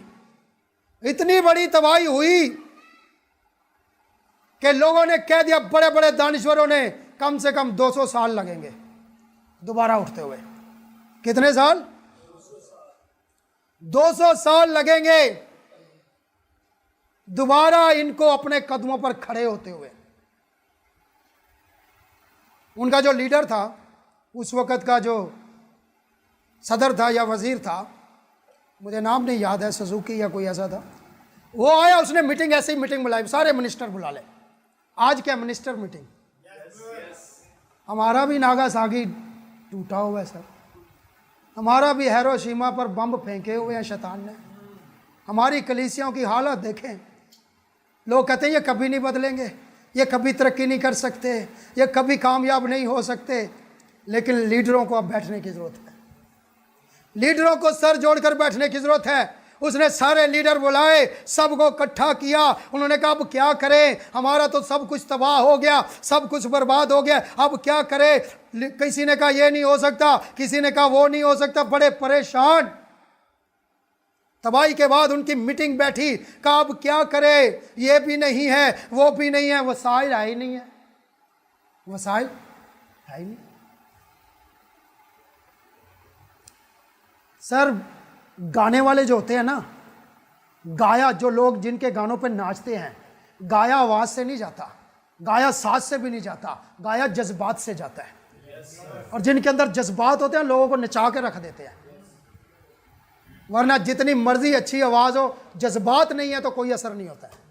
इतनी बड़ी तबाही हुई कि लोगों ने कह दिया, बड़े बड़े दानिश्वरों ने, कम से कम 200 साल लगेंगे दोबारा उठते हुए। कितने साल? 200 साल लगेंगे दोबारा इनको अपने कदमों पर खड़े होते हुए। उनका जो लीडर था उस वक़्त का, जो सदर था या वजीर था, मुझे नाम नहीं याद है, सुजुकी या कोई ऐसा था, वो आया, उसने मीटिंग, ऐसे ही मीटिंग बुलाई, सारे मिनिस्टर बुला ले। आज क्या मिनिस्टर मीटिंग? हमारा भी नागासाकी टूटा हुआ है सर, हमारा भी हिरोशिमा पर बम फेंके हुए हैं शैतान ने। हमारी कलीसियाओं की हालत देखें, लोग कहते हैं ये कभी नहीं बदलेंगे, ये कभी तरक्की नहीं कर सकते, ये कभी कामयाब नहीं हो सकते। लेकिन लीडरों को अब बैठने की ज़रूरत है, लीडरों को सर जोड़कर बैठने की ज़रूरत है। उसने सारे लीडर बुलाए, सबको इकट्ठा किया, उन्होंने कहा अब क्या करें, हमारा तो सब कुछ तबाह हो गया, सब कुछ बर्बाद हो गया, अब क्या करें। किसी ने कहा ये नहीं हो सकता, किसी ने कहा वो नहीं हो सकता, बड़े परेशान। तबाही के बाद उनकी मीटिंग बैठी, कहा अब क्या करें, ये भी नहीं है, वो भी नहीं है, वसाइल है ही नहीं है, वसाइल है ही नहीं। सर गाने वाले जो होते हैं ना, गाया, जो लोग जिनके गानों पे नाचते हैं, गाया आवाज से नहीं जाता, गाया साज से भी नहीं जाता, गाया जज्बात से जाता है। और जिनके अंदर जज्बात होते हैं लोगों को नचा के रख देते हैं। वरना जितनी मर्जी अच्छी आवाज हो, जज्बात नहीं है तो कोई असर नहीं होता है।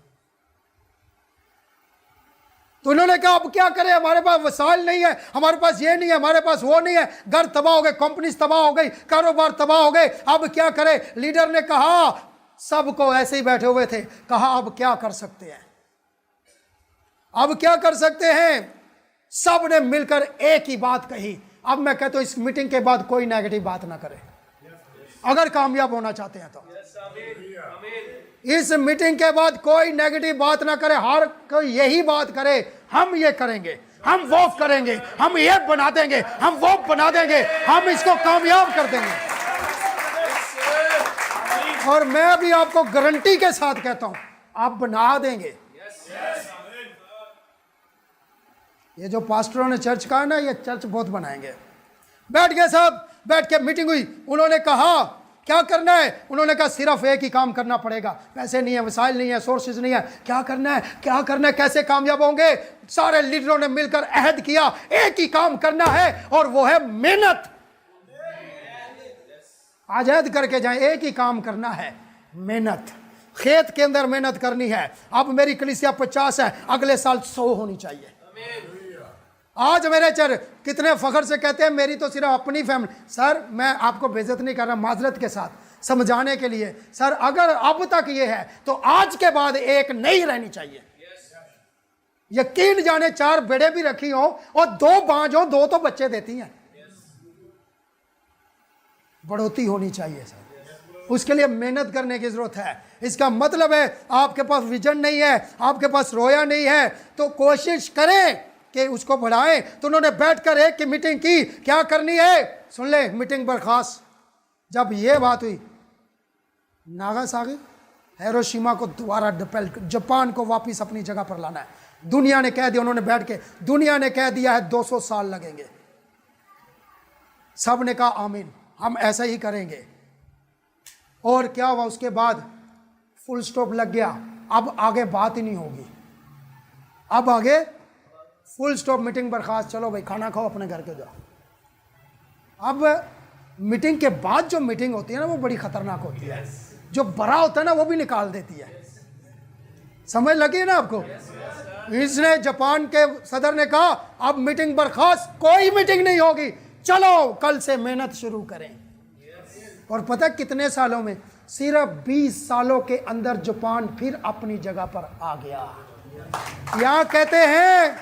तो उन्होंने कहा अब क्या करें, हमारे पास वसाइल नहीं है, हमारे पास ये नहीं है, हमारे पास वो नहीं है, घर तबाह हो गए, कंपनीज तबाह हो गई, कारोबार तबाह हो गए, अब क्या करें। लीडर ने कहा, सबको ऐसे ही बैठे हुए थे, कहा अब क्या कर सकते हैं, अब क्या कर सकते हैं। सब ने मिलकर एक ही बात कही। अब मैं कहता हूं इस मीटिंग के बाद कोई नेगेटिव बात ना करे, अगर कामयाब होना चाहते हैं तो। इस मीटिंग के बाद कोई नेगेटिव बात ना करे, हर कोई यही बात करे, हम ये करेंगे, हम वो करेंगे, हम ये बना देंगे, हम वो बना देंगे, हम इसको कामयाब कर देंगे। और मैं भी आपको गारंटी के साथ कहता हूं, आप बना देंगे। ये जो पास्टरों ने चर्च कहा ना, ये चर्च बहुत बनाएंगे। बैठ गए सब, बैठ के मीटिंग हुई, उन्होंने कहा क्या करना है। उन्होंने कहा सिर्फ एक ही काम करना पड़ेगा, पैसे नहीं है, वसाइल नहीं है, सोर्सेज नहीं है, क्या करना है, क्या करना है, कैसे कामयाब होंगे। सारे लीडरों ने मिलकर अहद किया, एक ही काम करना है और वो है मेहनत। आज अहद करके जाएं, एक ही काम करना है, मेहनत। खेत के अंदर मेहनत करनी है। अब मेरी कलीसिया 50 है, अगले साल 100 होनी चाहिए। आज मेरे चर कितने फखर से कहते हैं मेरी तो सिर्फ अपनी फैमिली। सर मैं आपको बेइज्जत नहीं कर रहा, माजरत के साथ समझाने के लिए। सर अगर अब तक ये है तो आज के बाद एक नहीं रहनी चाहिए। यकीन जाने 4 बेड़े भी रखी हो और 2 बांझ हो, 2 तो बच्चे देती हैं। बढ़ोतरी होनी चाहिए सर। उसके लिए मेहनत करने की जरूरत है। इसका मतलब है आपके पास विजन नहीं है, आपके पास रोया नहीं है, तो कोशिश करें कि उसको बढ़ाएं। तो उन्होंने बैठकर एक की मीटिंग की, क्या करनी है सुन ले, मीटिंग बर्खास्त। जब ये बात हुई, नागासाकी हिरोशिमा को दोबारा जापान को वापस अपनी जगह पर लाना है। दुनिया ने कह दिया, उन्होंने बैठ के दुनिया ने कह दिया है 200 साल लगेंगे। सब ने कहा आमीन, हम ऐसा ही करेंगे। और क्या हुआ उसके बाद, फुल स्टॉप लग गया। अब आगे बात ही नहीं होगी, अब आगे फुल स्टॉप, मीटिंग बर्खास्त, चलो भाई खाना खाओ, अपने घर के जाओ। अब मीटिंग के बाद जो मीटिंग होती है ना, वो बड़ी खतरनाक होती है। जो बड़ा होता है ना, वो भी निकाल देती है। समझ लगी ना आपको? इसने जापान के सदर ने कहा अब मीटिंग बर्खास्त, कोई मीटिंग नहीं होगी, चलो कल से मेहनत शुरू करें। और पता कितने सालों में, सिर्फ 20 सालों के अंदर जापान फिर अपनी जगह पर आ गया। यहां कहते हैं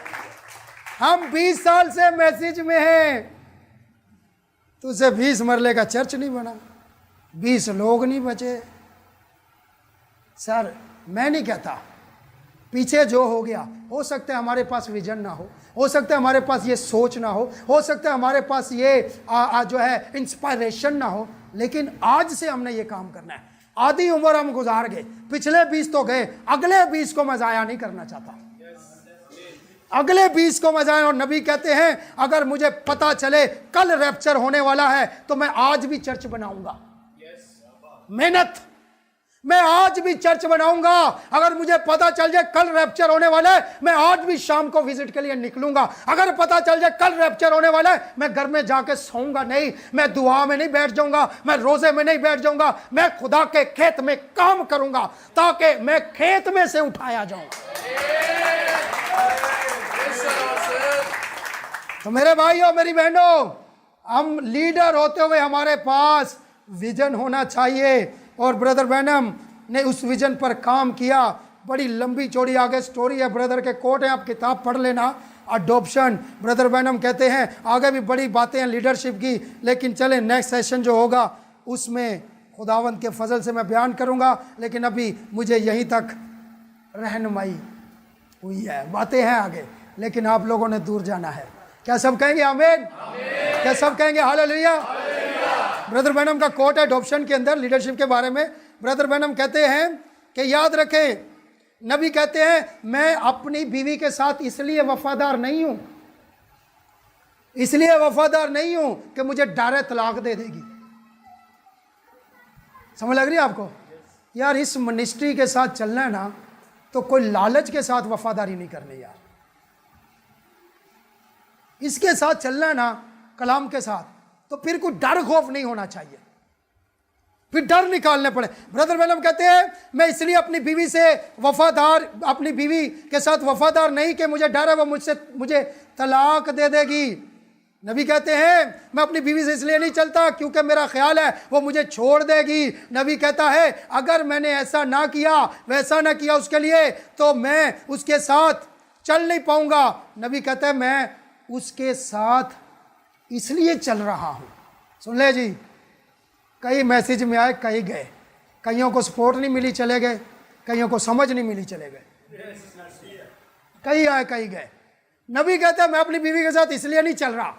हम 20 साल से मैसेज में हैं, तो उसे 20 मरले का चर्च नहीं बना, 20 लोग नहीं बचे। सर मैं नहीं कहता, पीछे जो हो गया, हो सकता है हमारे पास विजन ना हो सकता है हमारे पास ये सोच ना हो सकता है हमारे पास ये जो है इंस्पायरेशन ना हो, लेकिन आज से हमने ये काम करना है। आधी उम्र हम गुजार गए, पिछले 20 तो गए, अगले 20 को मैं जाया नहीं करना चाहता, अगले 20 को मैं जाया। और नबी कहते हैं अगर मुझे पता चले कल रैप्चर होने वाला है तो मैं आज भी चर्च बनाऊंगा। मेहनत, मैं आज भी चर्च बनाऊंगा। अगर मुझे पता चल जाए कल रैप्चर होने वाला है, मैं आज भी शाम को विजिट के लिए निकलूंगा। अगर पता चल जाए कल रैप्चर होने वाला है, मैं घर में जाके सोऊंगा नहीं, मैं दुआ में नहीं बैठ जाऊंगा, मैं रोजे में नहीं बैठ जाऊंगा, मैं खुदा के खेत में काम करूंगा ताकि मैं खेत में से उठाया जाऊं। तो मेरे भाइयों मेरी बहनों, हम लीडर होते हुए हमारे पास विजन होना चाहिए। और ब्रदर बैनम ने उस विजन पर काम किया। बड़ी लंबी चौड़ी आगे स्टोरी है, ब्रदर के कोट है, आप किताब पढ़ लेना। अडॉप्शन, ब्रदर बैनम कहते हैं आगे भी बड़ी बातें हैं लीडरशिप की, लेकिन चले नेक्स्ट सेशन जो होगा उसमें खुदावंद के फजल से मैं बयान करूंगा। लेकिन अभी मुझे यहीं तक रहनुमाई हुई है, बातें हैं आगे, लेकिन आप लोगों ने दूर जाना है। क्या सब कहेंगे आमीन? क्या सब कहेंगे हालेलुया? ब्रदर बैनम का कोट है अडॉप्शन के अंदर लीडरशिप के बारे में। ब्रदर बैनम कहते हैं कि याद रखें, नबी कहते हैं मैं अपनी बीवी के साथ इसलिए वफादार नहीं हूं, इसलिए वफादार नहीं हूं कि मुझे डर तलाक दे देगी। समझ लग रही है आपको? यार इस मिनिस्ट्री के साथ चलना है ना, तो कोई लालच के साथ वफादारी नहीं करनी यार। इसके साथ चलना है ना, कलाम के साथ, तो फिर कोई डर खौफ नहीं होना चाहिए, फिर डर निकालने पड़े। ब्रदर बैनम कहते हैं मैं इसलिए अपनी बीवी से वफादार, अपनी बीवी के साथ वफादार नहीं कि मुझे डर है वो मुझे तलाक दे देगी। नबी कहते हैं मैं अपनी बीवी से इसलिए नहीं चलता क्योंकि मेरा ख्याल है वो मुझे छोड़ देगी। नबी कहता है अगर मैंने ऐसा ना किया, वैसा ना किया उसके लिए, तो मैं उसके साथ चल नहीं पाऊंगा। नबी कहता है मैं उसके साथ इसलिए चल रहा हूं। सुन ले जी, कई मैसेज में आए, कई गए, कईयों को सपोर्ट नहीं मिली चले गए, कईयों को समझ नहीं मिली चले गए, कई आए कई गए। नबी कहते हैं मैं अपनी बीवी के साथ इसलिए नहीं चल रहा,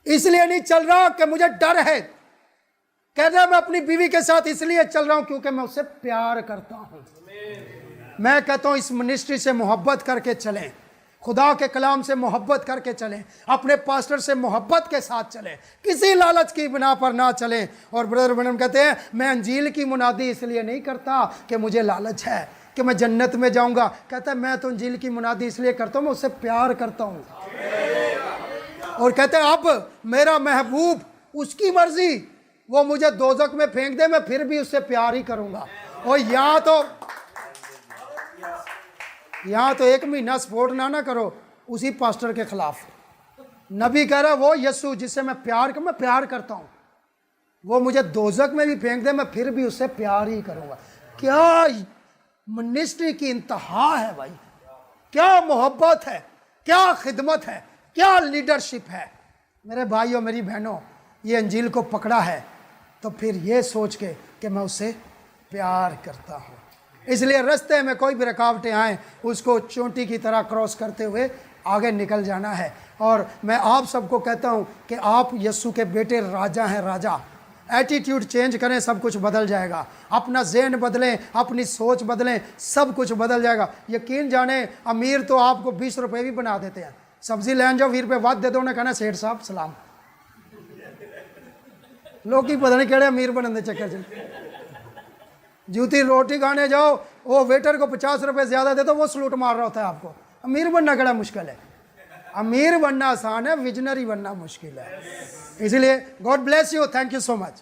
इसलिए नहीं चल रहा कि मुझे डर है। कहते हैं मैं अपनी बीवी के साथ इसलिए चल रहा हूं क्योंकि मैं उससे प्यार करता हूं। मैं कहता हूं इस मिनिस्ट्री से मोहब्बत करके चलें, खुदा के कलाम से मोहब्बत करके चलें, अपने पास्टर से मोहब्बत के साथ चलें, किसी लालच की बिना पर ना चलें। और ब्रदर बैनम कहते हैं मैं अंजील की मुनादी इसलिए नहीं करता कि मुझे लालच है कि मैं जन्नत में जाऊंगा। कहता है मैं तो अंजील की मुनादी इसलिए करता हूं, मैं उससे प्यार करता हूं। और कहते हैं अब मेरा महबूब, उसकी मर्जी, वो मुझे दोजख में फेंक दे, मैं फिर भी उससे प्यार ही करूंगा। और यहाँ तो 1 महीना सपोर्ट ना करो उसी पास्टर के खिलाफ। नबी कह रहा वो यीशु जिससे मैं प्यार करता हूँ, वो मुझे दोजख में भी फेंक दे, मैं फिर भी उससे प्यार ही करूँगा। क्या मिनिस्ट्री की इंतहा है भाई, क्या मोहब्बत है, क्या खिदमत है, क्या लीडरशिप है। मेरे भाइयों मेरी बहनों, ये अंजील को पकड़ा है तो फिर ये सोच के कि मैं उससे प्यार करता हूँ। इसलिए रास्ते में कोई भी रुकावटें आए उसको चोटी की तरह क्रॉस करते हुए आगे निकल जाना है। और मैं आप सबको कहता हूँ कि आप यीशु के बेटे राजा हैं, राजा। एटीट्यूड चेंज करें, सब कुछ बदल जाएगा। अपना ज़हन बदलें, अपनी सोच बदलें, सब कुछ बदल जाएगा। यकीन जाने अमीर तो आपको 20 रुपये भी बना देते हैं। सब्जी लेन जाओ 20 रुपये वध दे दो, उन्हें कहना सेठ साहब सलाम। लोग ही पता नहीं केड़े अमीर बनने चक्कर च। जूती रोटी खाने जाओ, वो वेटर को 50 रुपये ज़्यादा दे दो, वो सलूट मार रहा होता है आपको। अमीर बनना केड़ा मुश्किल है? अमीर बनना आसान है, विजनरी बनना मुश्किल है। इसलिए God bless you, thank you so much.